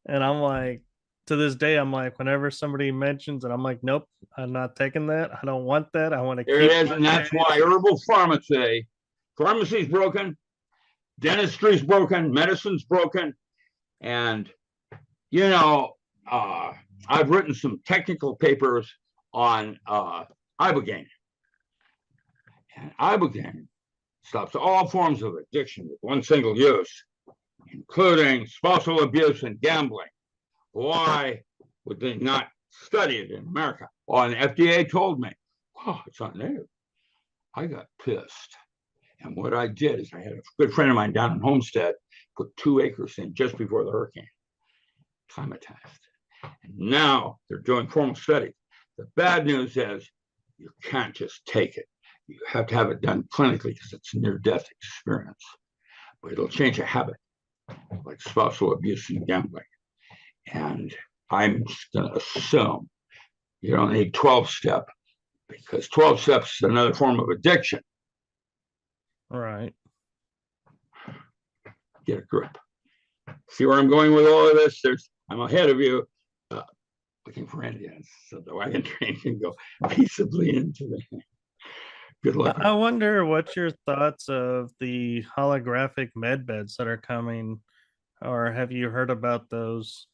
And I'm like, to this day, I'm like, whenever somebody mentions it, I'm like, nope, I'm not taking that. I don't want that. I want to There keep it is. And that's why herbal pharmacy's broken, dentistry's broken, medicine's broken. And, you know, I've written some technical papers on ibogaine. And ibogaine stops all forms of addiction with one single use, including spousal abuse and gambling. Why would they not study it in America? Well, and the FDA told me, oh, it's not new. I got pissed. And what I did is I had a good friend of mine down in Homestead put 2 acres in just before the hurricane, climatized. And now they're doing formal studies. The bad news is you can't just take it. You have to have it done clinically because it's a near-death experience. But it'll change a habit, like spousal abuse and gambling. And I'm just going to assume you don't need 12-step because 12 steps is another form of addiction. right. Get a grip. See where I'm going with all of this? I'm ahead of you, looking for Indians so the wagon train can go peaceably into the. Good luck. I wonder what your thoughts of the holographic med beds that are coming, or have you heard about those?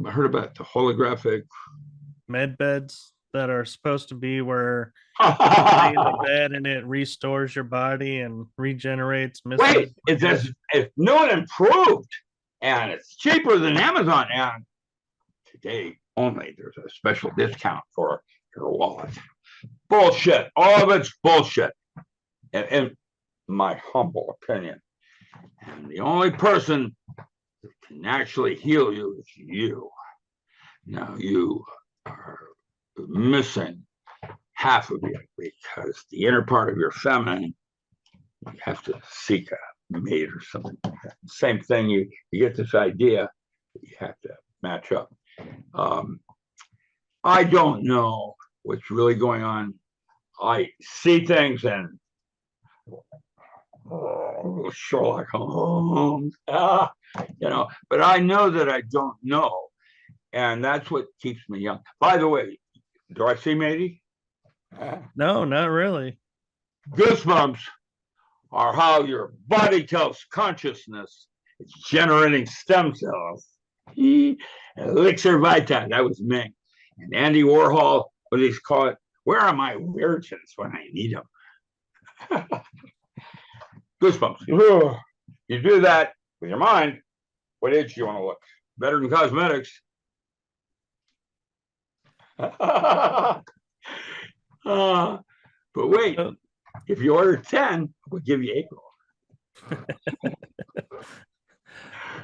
I heard about the holographic med beds that are supposed to be where you lay in the bed and it restores your body and regenerates. Wait, it's new and improved, and it's cheaper than Amazon. And today only, there's a special discount for your wallet. Bullshit. All of it's bullshit, in my humble opinion. And the only person that can actually heal you is you. Now you are missing half of you because the inner part of your feminine, you have to seek a mate or something like that. Same thing, you get this idea that you have to match up. I don't know what's really going on. I see things and Sherlock Holmes, but I know that I don't know. And that's what keeps me young. By the way, do I see Matey? No, not really. Goosebumps are how your body tells consciousness it's generating stem cells. Elixir vitae, that was Ming. And Andy Warhol, what do they call it? Where are my virgins when I need them? Goosebumps. You do that with your mind. What age do you want to look? Better than cosmetics. But wait, if you order 10, we'll give you April.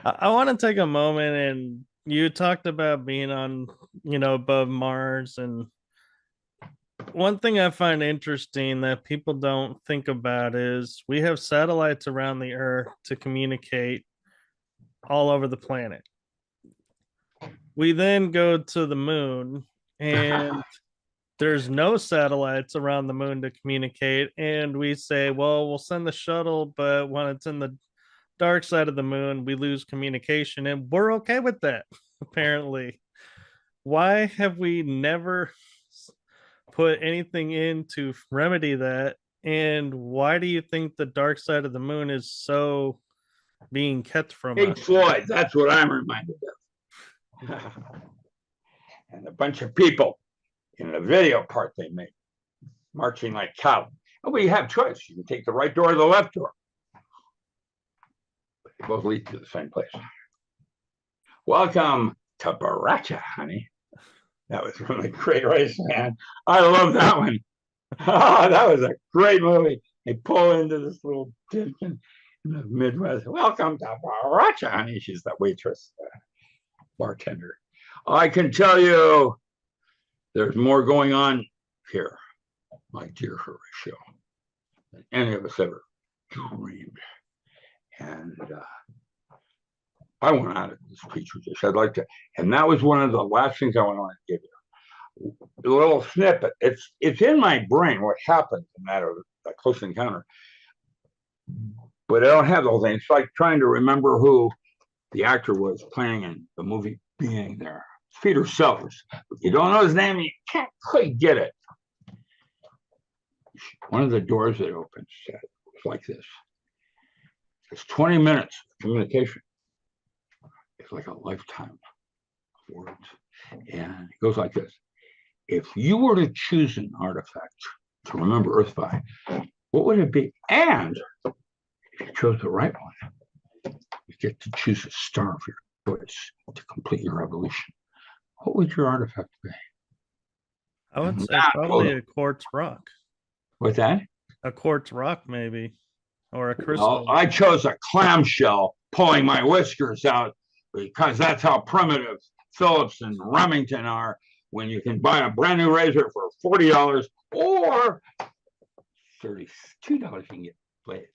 I want to take a moment, and you talked about being on, above Mars. And one thing I find interesting that people don't think about is we have satellites around the Earth to communicate all over the planet. We then go to the moon, and there's no satellites around the moon to communicate. And we say, well, we'll send the shuttle, but when it's in the dark side of the moon, we lose communication, and we're okay with that, apparently. Why have we never put anything in to remedy that? And why do you think the dark side of the moon is so being kept from us? Pink Floyd, that's what I'm reminded of. And a bunch of people in the video part they made, marching like cow. Oh, but you have choice. You can take the right door or the left door. But they both lead to the same place. Welcome to Baracha, honey. That was from the Great Race Man. I love that one. That was a great movie. They pull into this little tent in the Midwest. Welcome to Baracha, honey. She's that waitress, bartender. I can tell you there's more going on here, my dear Horatio, than any of us ever dreamed. And I want out of this petri dish. I'd like to, and that was one of the last things I want to give you. A little snippet. It's in my brain what happened in that close encounter, but I don't have the whole thing. It's like trying to remember who the actor was playing in the movie Being there. It's Peter Sellers. If you don't know his name, you can't quite get it. One of the doors that opens was like this. It's 20 minutes of communication. It's like a lifetime of words. And it goes like this. If you were to choose an artifact to remember Earth by, what would it be? And if you chose the right one, you get to choose a star of your choice to complete your evolution. What would your artifact be? I would say probably a quartz rock. What's that? A quartz rock, maybe, or a crystal. Well, I chose a clamshell, pulling my whiskers out, because that's how primitive Phillips and Remington are. When you can buy a brand new razor for $40 or $32, you can get blades.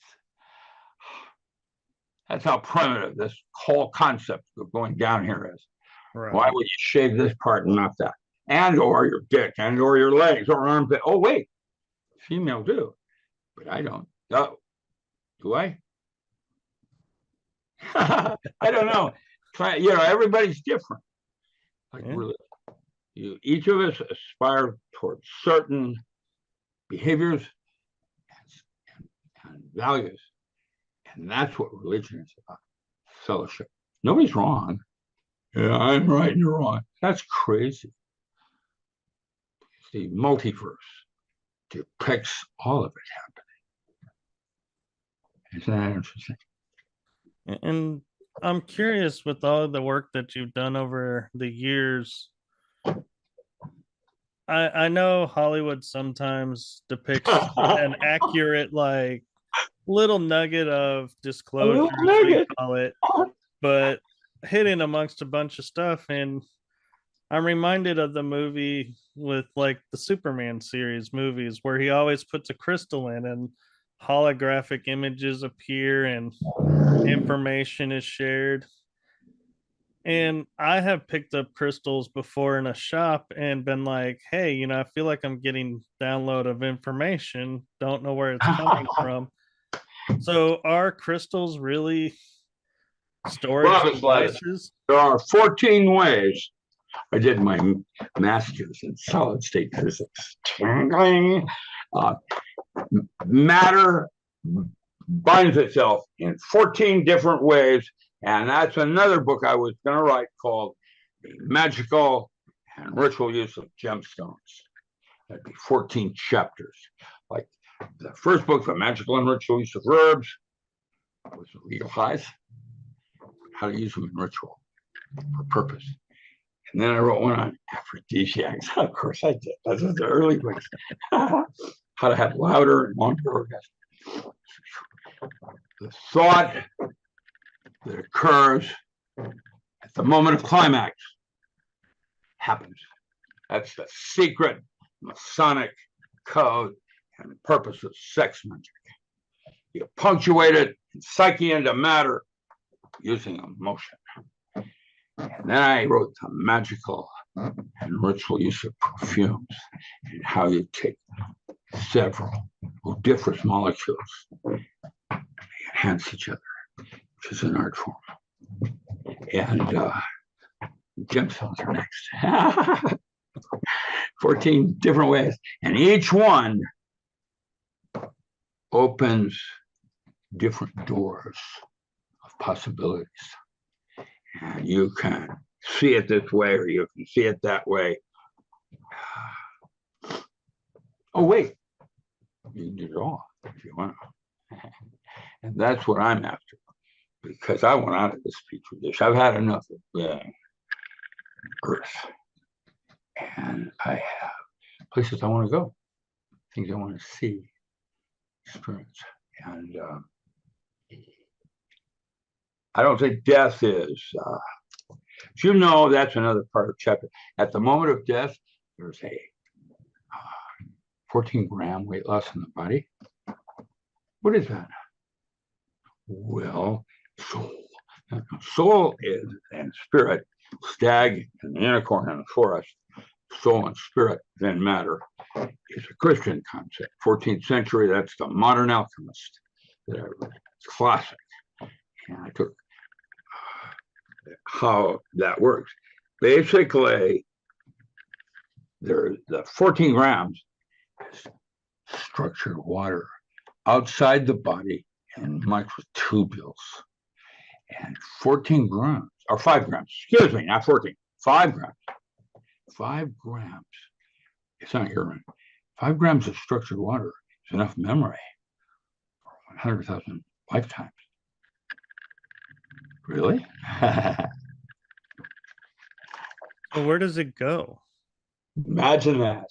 That's how primitive this whole concept of going down here is. Right. Why would you shave this part and not that? And or your dick, and or your legs, or armpit. Oh, wait, female do, but I don't. Oh, do I? I don't know. Everybody's different. Like really, each of us aspire towards certain behaviors and values, and that's what religion is about. Fellowship. Nobody's wrong. Yeah, I'm right and you're wrong. That's crazy. The multiverse depicts all of it happening. Isn't that interesting? And I'm curious, with all the work that you've done over the years, I know Hollywood sometimes depicts an accurate, like, little nugget of disclosure, as we call it, but hidden amongst a bunch of stuff. And I'm reminded of the movie with, like, the Superman series movies, where he always puts a crystal in and holographic images appear and information is shared. And I have picked up crystals before in a shop and been like, hey, I feel like I'm getting download of information, don't know where it's coming from. So are crystals really storage devices? There are 14 ways. I did my master's in solid state physics. Matter binds itself in 14 different ways. And that's another book I was going to write called The Magical and Ritual Use of Gemstones. That'd be 14 chapters. Like the first book, The Magical and Ritual Use of Herbs, was legal highs, how to use them in ritual for purpose. And then I wrote one on aphrodisiacs. Of course I did. Those are the early books. How to have louder and longer orgasms. The thought that occurs at the moment of climax happens. That's the secret Masonic code and purpose of sex magic. You punctuate it in psyche into matter using emotion. And then I wrote the magical and ritual use of perfumes and how you take several odoriferous molecules and they enhance each other, which is an art form. And gemstones are next. 14 different ways. And each one opens different doors of possibilities. And you can see it this way or you can see it that way. Oh, wait. You can do it all if you want. And that's what I'm after. Because I want out of this petri dish. I've had enough of Earth. And I have places I want to go, things I want to see, experience. And I don't think death is, that's another part of chapter. At the moment of death, there's a 14-gram weight loss in the body. What is that? Well, soul. Soul is and spirit, stag and the unicorn in the forest. Soul and spirit, then matter, is a Christian concept. 14th century, that's the Modern Alchemist. It's classic. And I took how that works. Basically, the 14 grams is structured water outside the body and mixed with tubules. And 14 grams, or 5 grams, excuse me, not 14, 5 grams. 5 grams, it's not urine. 5 grams of structured water is enough memory for 100,000 lifetimes. Really? So where does it go? Imagine that.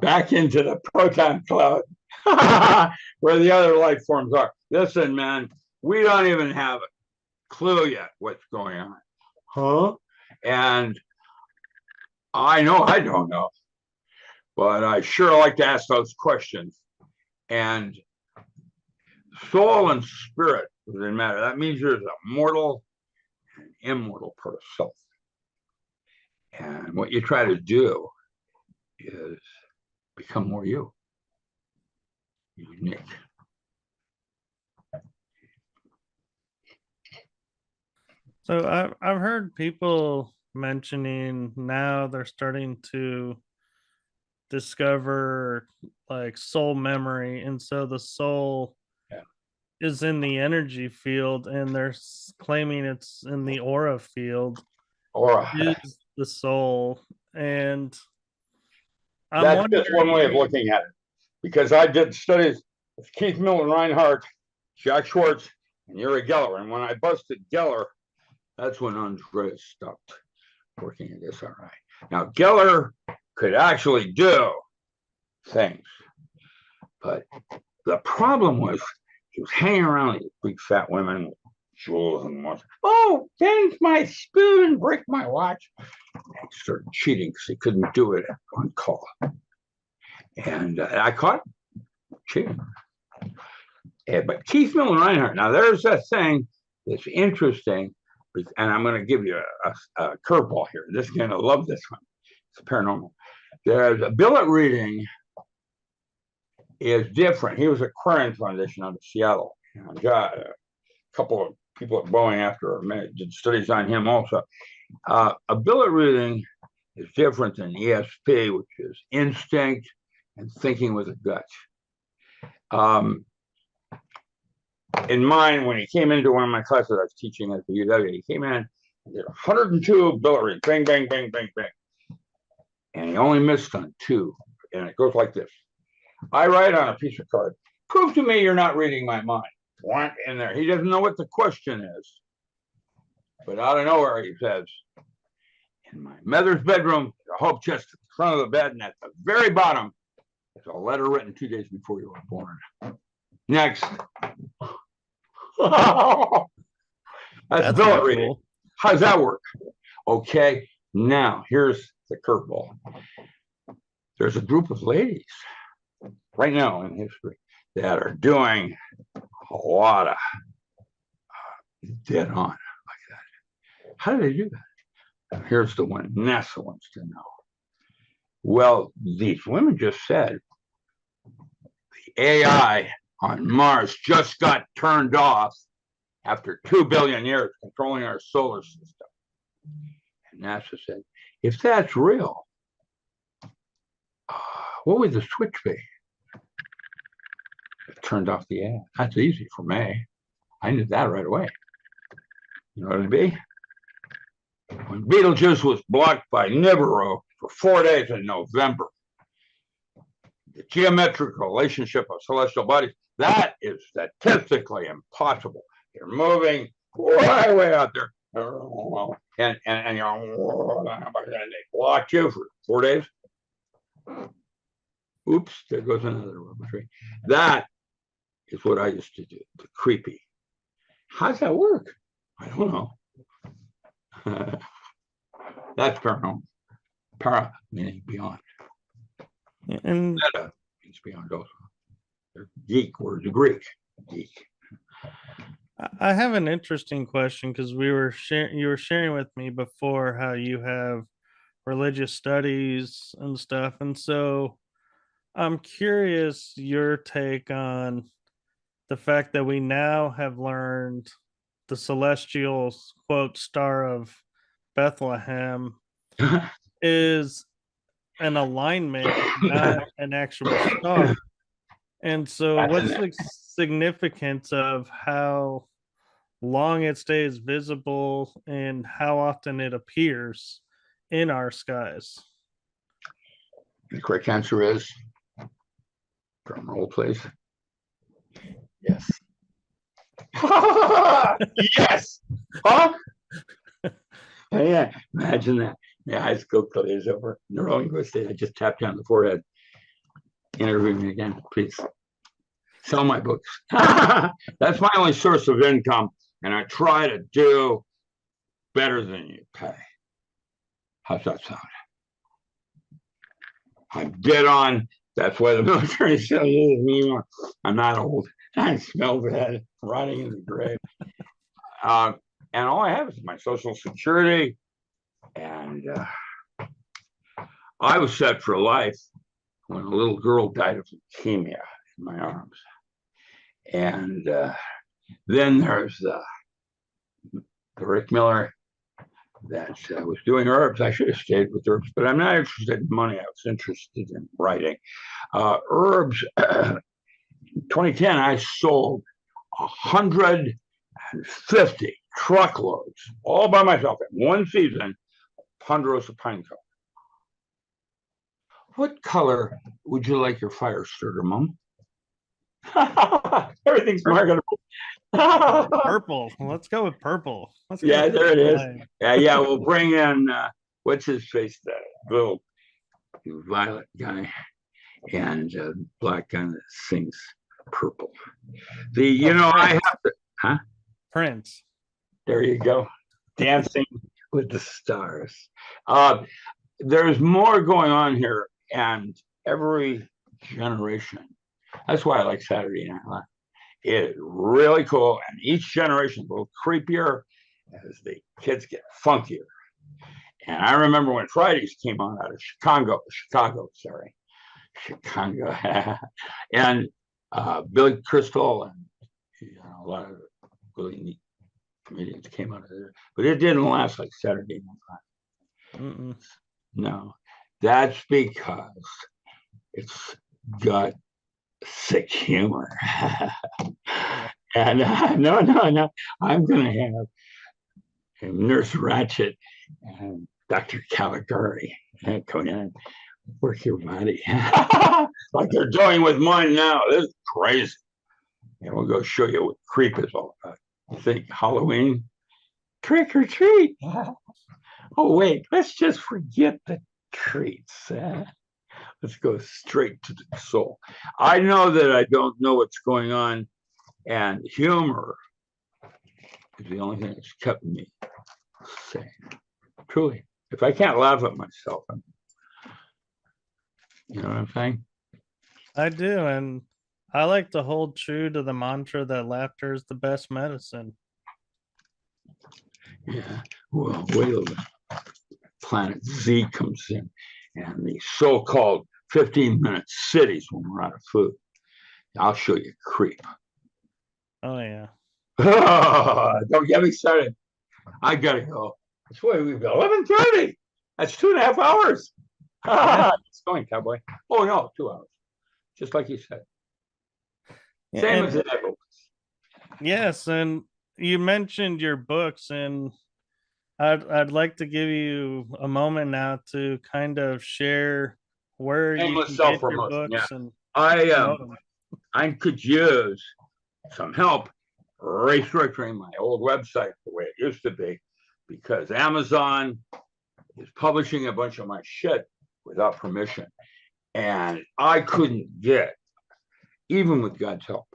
Back into the proton cloud where the other life forms are. Listen, man, we don't even have a clue yet what's going on. Huh? And I know I don't know, but I sure like to ask those questions. And soul and spirit doesn't matter. That means there's a mortal and immortal part of self. And what you try to do is become more you, unique. So I've heard people mentioning now they're starting to discover like soul memory, and so the soul is in the energy field, and they're claiming it's in the aura field. Aura is the soul, and that's just one way of looking at it. Because I did studies with Keith Miller, Reinhardt, Jack Schwartz, and Uri Geller, and when I busted Geller, that's when Andrija stopped working at SRI. Now, Geller could actually do things, but the problem was he was hanging around these big fat women with jewels and watch. Oh, bend my spoon, break my watch. And he started cheating because he couldn't do it on call. And I caught him cheating. But Keith Miller Reinhardt, now there's a thing that's interesting. And I'm going to give you a curveball here. This is going to love this one. It's paranormal. There's a billet reading is different. He was at Aquarian Foundation out of Seattle. A couple of people at Boeing after did studies on him also. A billet reading is different than ESP, which is instinct and thinking with the gut. In mine, when he came into one of my classes I was teaching at the UW, he came in and did 102 billet readings, bang, bang, bang, bang, bang. And he only missed on 2. And it goes like this. I write on a piece of card, prove to me you're not reading my mind. Whack in there. He doesn't know what the question is. But out of nowhere, he says, in my mother's bedroom, the hope chest at the front of the bed, and at the very bottom, there's a letter written 2 days before you were born. Next. That's billet reading. Cool. How does that work? Okay, now here's the curveball. There's a group of ladies right now in history that are doing a lot of dead on like that. How do they do that? Here's the one NASA wants to know. Well, these women just said the AI on Mars just got turned off after 2 billion years controlling our solar system. And NASA said, if that's real, what would the switch be? It turned off the AI. That's easy for me. I knew that right away. You know what it'd be? When Betelgeuse was blocked by Nibiru for 4 days in November, the geometric relationship of celestial bodies, that is statistically impossible. You're moving way out there. And you're, they blocked you for 4 days. Oops, there goes another rubber tree. That is what I used to do, the creepy. How's that work? I don't know. That's paranormal. Para meaning beyond. And Meta means beyond also. They're geek words, Greek geek. I have an interesting question because you were sharing with me before how you have religious studies and stuff. And so I'm curious your take on the fact that we now have learned the celestial quote star of Bethlehem is an alignment, not an actual star. And so, what's the significance of how long it stays visible and how often it appears in our skies? The correct answer is, drum roll, please. Yes. Yes. Huh? Yeah, imagine that. The high school is over. Neurolinguistic. I just tapped you on the forehead. Interview me again, please. Sell my books. That's my only source of income, and I try to do better than you pay. How's that sound? I'm dead on. That's why the military still uses me anymore. I'm not old. I smell bad, rotting in the grave. And all I have is my Social Security. And I was set for life when a little girl died of leukemia in my arms. And then there's the Rick Miller that was doing herbs. I should have stayed with herbs, but I'm not interested in money. I was interested in writing. Herbs, 2010, I sold 150 truckloads all by myself in one season, Ponderosa pine color. What color would you like your fire starter, Mom? Everything's marketable. Purple. Let's go with purple. Yeah, there it is. Yeah, we'll bring in what's his face, the little violet guy, and black guy that sings purple. I have to, huh? Prince. There you go, dancing with the stars. There's more going on here, and every generation. That's why I like Saturday Night Live. It's really cool, and each generation is a little creepier as the kids get funkier. And I remember when Fridays came on out of Chicago, and Billy Crystal and a lot of really neat comedians came out of there, but it didn't last like Saturday Night Live. No, that's because it's got sick humor. And no, I'm gonna have Nurse Ratchet and Dr. Caligari come in and work your body like they're doing with mine now. This is crazy. And we'll go show you what creep is all about. You think Halloween? Trick or treat. Oh, wait, let's just forget the treats. Let's go straight to the soul. I know that I don't know what's going on, and humor is the only thing that's kept me sane. Truly. If I can't laugh at myself, you know what I'm saying? I do, and I like to hold true to the mantra that laughter is the best medicine. Yeah. Well, wait till the planet Z comes in and the so-called 15-minute cities when we're out of food. I'll show you creep. Oh, yeah. Don't get me started. I gotta go. That's why we've got 11:30. That's 2.5 hours. It's going, cowboy. Oh no, 2 hours. Just like you said. Same as it ever was. Yes, and you mentioned your books, and I'd like to give you a moment now to kind of share where you can get your books. Yeah. And I could use some help restructuring my old website the way it used to be, because Amazon is publishing a bunch of my shit without permission. And I couldn't get, even with God's help,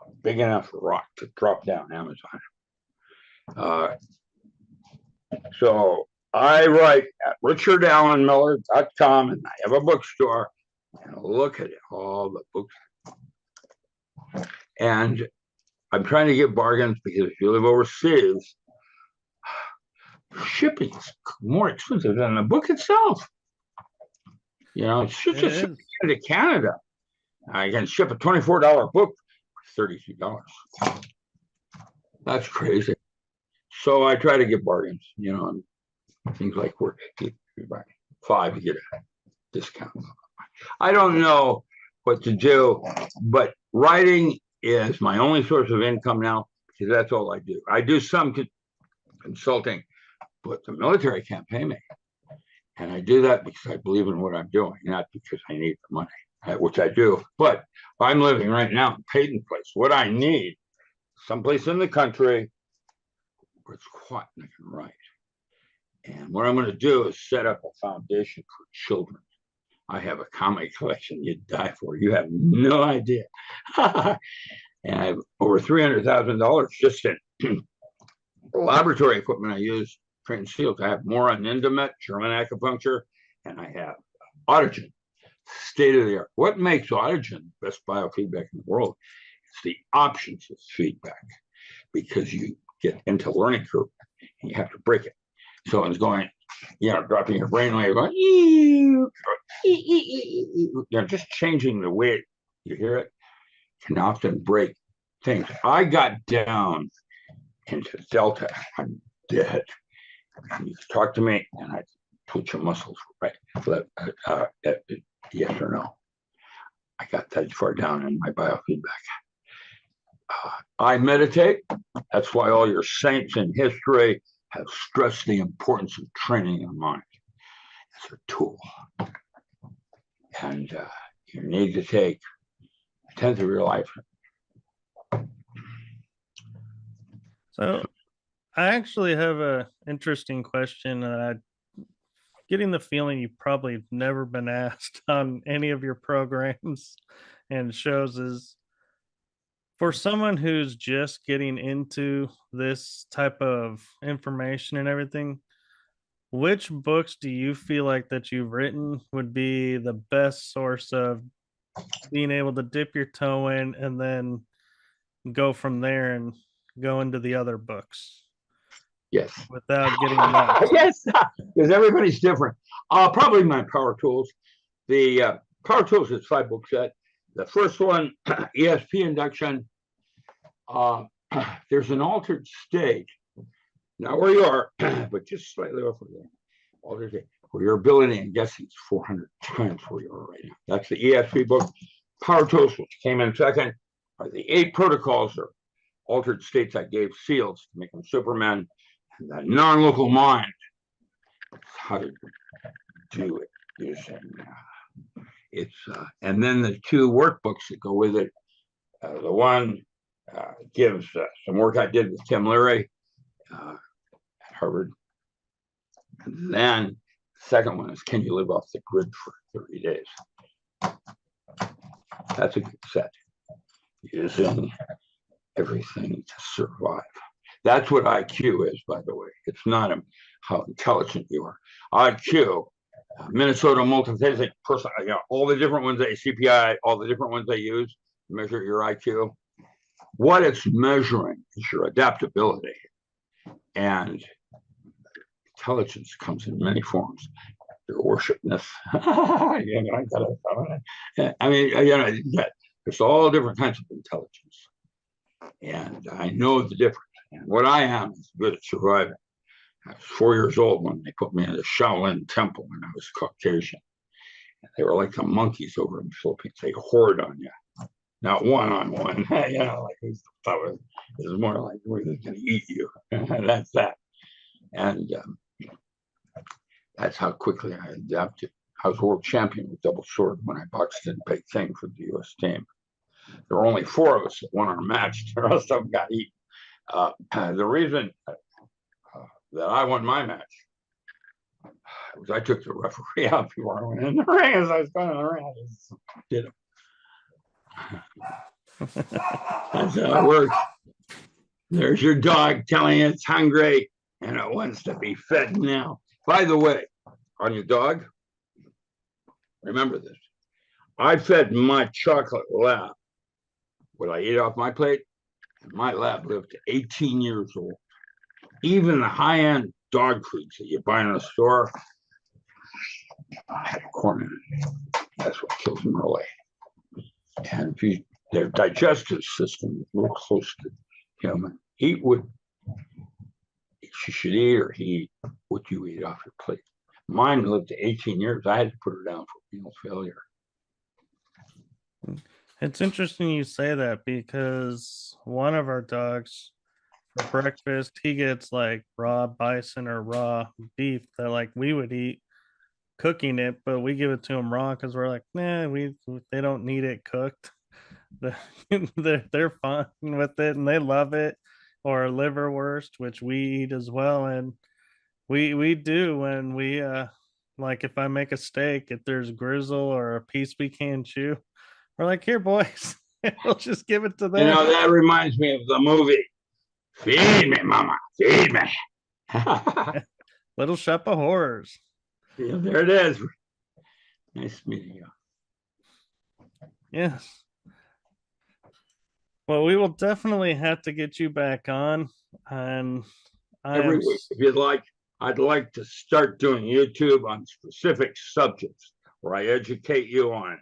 a big enough rock to drop down Amazon. So I write at richardallenmiller.com, and I have a bookstore. And look at it, all the books. And I'm trying to get bargains because if you live overseas, shipping is more expensive than the book itself. It's just a shipping to Canada. I can ship a $24 book for $32. That's crazy. So I try to get bargains, and things like work. You buy 5, you get a discount. I don't know what to do, but writing is my only source of income now because that's all I do. I do some consulting, but the military can't pay me. And I do that because I believe in what I'm doing, not because I need the money, which I do. But I'm living right now in Payton Place. What I need, someplace in the country where it's quiet and I can write. And what I'm going to do is set up a foundation for children. I have a comic collection you'd die for. You have no idea. And I have over $300,000 just in laboratory equipment I use, trained seals. I have more on Indomet, German acupuncture, and I have autogen, state of the art. What makes autogen the best biofeedback in the world? It's the options of feedback, because you get into learning curve and you have to break it. So it's going, dropping your brainwave, going, just changing the way you hear it can often break things. I got down into delta. I'm dead. You talk to me and I twitch your muscles, right? Yes or no. I got that far down in my biofeedback. I meditate. That's why all your saints in history have stressed the importance of training your mind as a tool. And you need to take a tenth of your life. So I actually have an interesting question. Getting the feeling you've probably never been asked on any of your programs and shows is, for someone who's just getting into this type of information and everything, which books do you feel like that you've written would be the best source of being able to dip your toe in and then go from there and go into the other books? Yes. Without getting lost. Yes, because everybody's different. Probably my power tools. The power tools is 5-book set. The first one, ESP induction. There's an altered state, not where you are, but just slightly off of there. Altered state, where your ability in guessing is 400 times where you are right now. That's the ESP book. Power tools, which came in second, are the 8 protocols or altered states I gave SEALs to make them Supermen. And the non-local mind, how to do it using and then the 2 workbooks that go with it. The one gives some work I did with Tim Leary at Harvard. And then the second one is, can you live off the grid for 30 days? That's a good set. Using everything to survive. That's what IQ is, by the way. It's not how intelligent you are. IQ, Minnesota Multiphasic Person, all the different ones, CPI, all the different ones they use to measure your IQ. What it's measuring is your adaptability. And intelligence comes in many forms. Your worshipness. There's all different kinds of intelligence. And I know the difference. And what I am is good at surviving. I was 4 years old when they put me in the Shaolin temple when I was Caucasian. And they were like the monkeys over in the Philippines. They hoard on you, not one-on-one. It was more like we're going to eat you. That's that. And that's how quickly I adapted. I was world champion with double sword when I boxed in Beijing for the U.S. team. There were only 4 of us that won our match. The rest of them got eaten. The reason that I won my match was I took the referee out before I went in the ring. As I was going in the ring, I just did it. That's how it works. There's your dog telling you it's hungry and it wants to be fed now. By the way, on your dog, remember this. I fed my chocolate lab what I ate off my plate, and my lab lived to 18 years old. Even the high-end dog treats that you buy in a store, corn, that's what kills them early. And if you, their digestive system is real close to human. Eat what you should eat, or eat what you eat off your plate. Mine lived to 18 years. I had to put her down for renal failure. It's interesting you say that, because one of our dogs, for breakfast, he gets like raw bison or raw beef that like we would eat cooking it, but we give it to him raw because we're like, nah, they don't need it cooked. They're fine with it and they love it. Or liverwurst, which we eat as well, and we do when we like if I make a steak, if there's grizzle or a piece we can't chew, we're like, here, boys, we'll just give it to them. You know, that reminds me of the movie Feed Me, Mama, Feed Me. Little Shop of Horrors. Yeah, there it is. Nice meeting you. Yes. Well, we will definitely have to get you back on, and every week, if you'd like. I'd like to start doing YouTube on specific subjects where I educate you on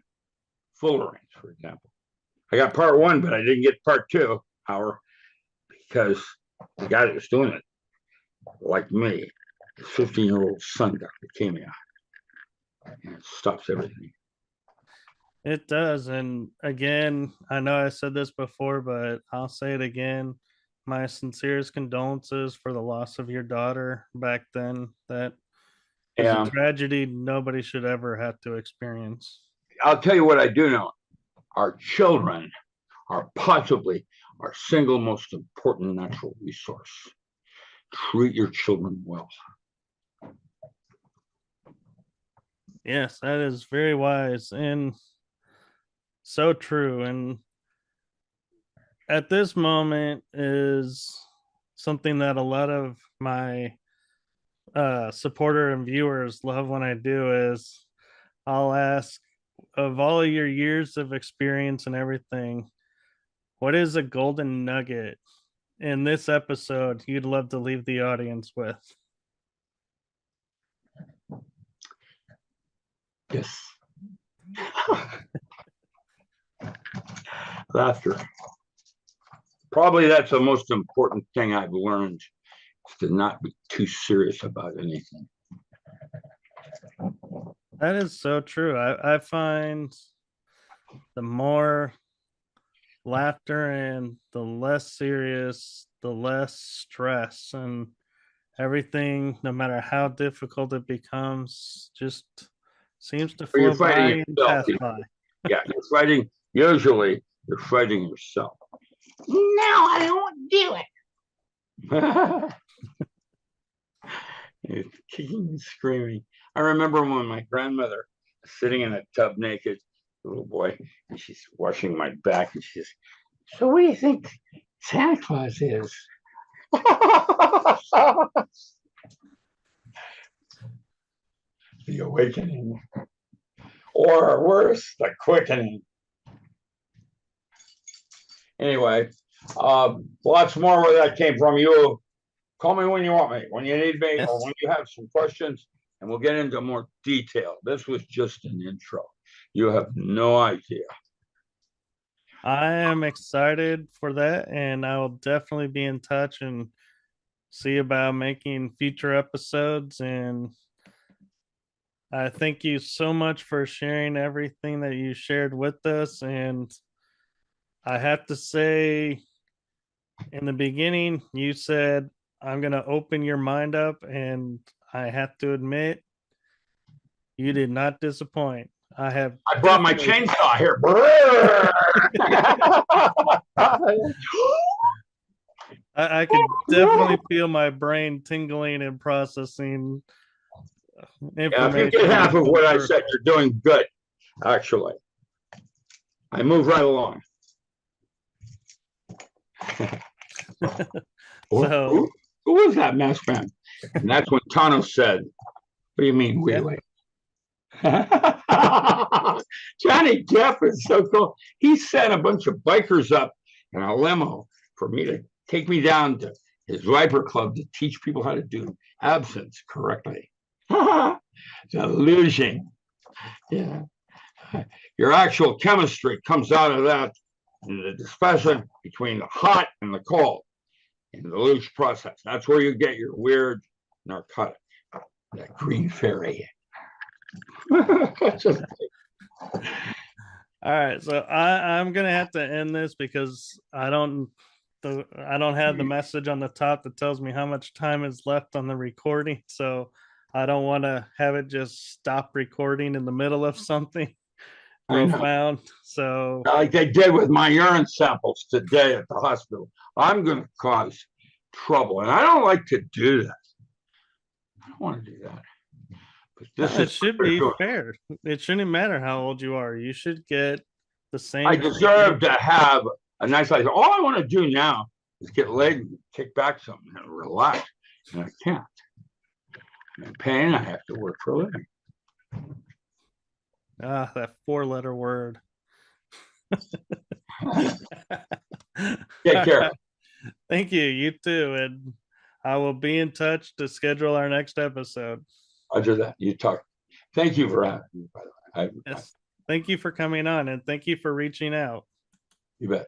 fullerenes, for example. I got part 1, but I didn't get part 2, Howard, because the guy that was doing it, like me, his 15-year-old son got leukemia, and it stops everything. It does. And again, I know I said this before, but I'll say it again. My sincerest condolences for the loss of your daughter back then. That is a tragedy nobody should ever have to experience. I'll tell you what I do know. Our children are possibly our single most important natural resource. Treat your children well. Yes, that is very wise and so true. And at this moment is something that a lot of my supporter and viewers love when I do is I'll ask, of all your years of experience and everything, what is a golden nugget in this episode you'd love to leave the audience with? Yes. Laughter. Probably that's the most important thing I've learned, is to not be too serious about anything. That is so true. I find the more laughter and the less serious, the less stress, and everything, no matter how difficult it becomes, just seems to flow by and pass by. Yeah, usually you're fighting yourself. No, I don't do it. It's kicking and screaming. I remember when my grandmother was sitting in a tub naked, little boy, and she's washing my back, and she says, so what do you think Santa Claus is? The awakening, or worse, the quickening. Anyway, lots more where that came from. You call me when you want me, when you need me, or when you have some questions, and we'll get into more detail. This was just an intro. You have no idea. I am excited for that, and I will definitely be in touch and see about making future episodes. And I thank you so much for sharing everything that you shared with us. And I have to say, in the beginning, you said, I'm going to open your mind up, and I have to admit, you did not disappoint. I brought my chainsaw here. I could definitely feel my brain tingling and processing information. Yeah, if you get half of what I said, you're doing good, actually. I move right along. So, who was that masked man? And that's when Tano said, What do you mean, wheelie? Johnny Depp is so cool. He sent a bunch of bikers up in a limo for me to take me down to his Viper Club to teach people how to do absence correctly. Delusion. Yeah. Your actual chemistry comes out of that in the dispersion between the hot and the cold in the loose process. That's where you get your weird narcotic, that green fairy. All right, so I'm gonna have to end this because I don't have the message on the top that tells me how much time is left on the recording, so I don't want to have it just stop recording in the middle of something profound. So like they did with my urine samples today at the hospital, I'm going to cause trouble, and I don't like to do that. I don't want to do that. It should be fair. It shouldn't matter how old you are. You should get the same. I deserve to have a nice life. All I want to do now is get laid and kick back something and relax. And I can't. I'm in pain. I have to work for a living. Ah, that 4-letter word. Take care. Thank you. You too. And I will be in touch to schedule our next episode. Roger that. You talk. Thank you for having me, by the way. Yes. Thank you for coming on, and thank you for reaching out. You bet.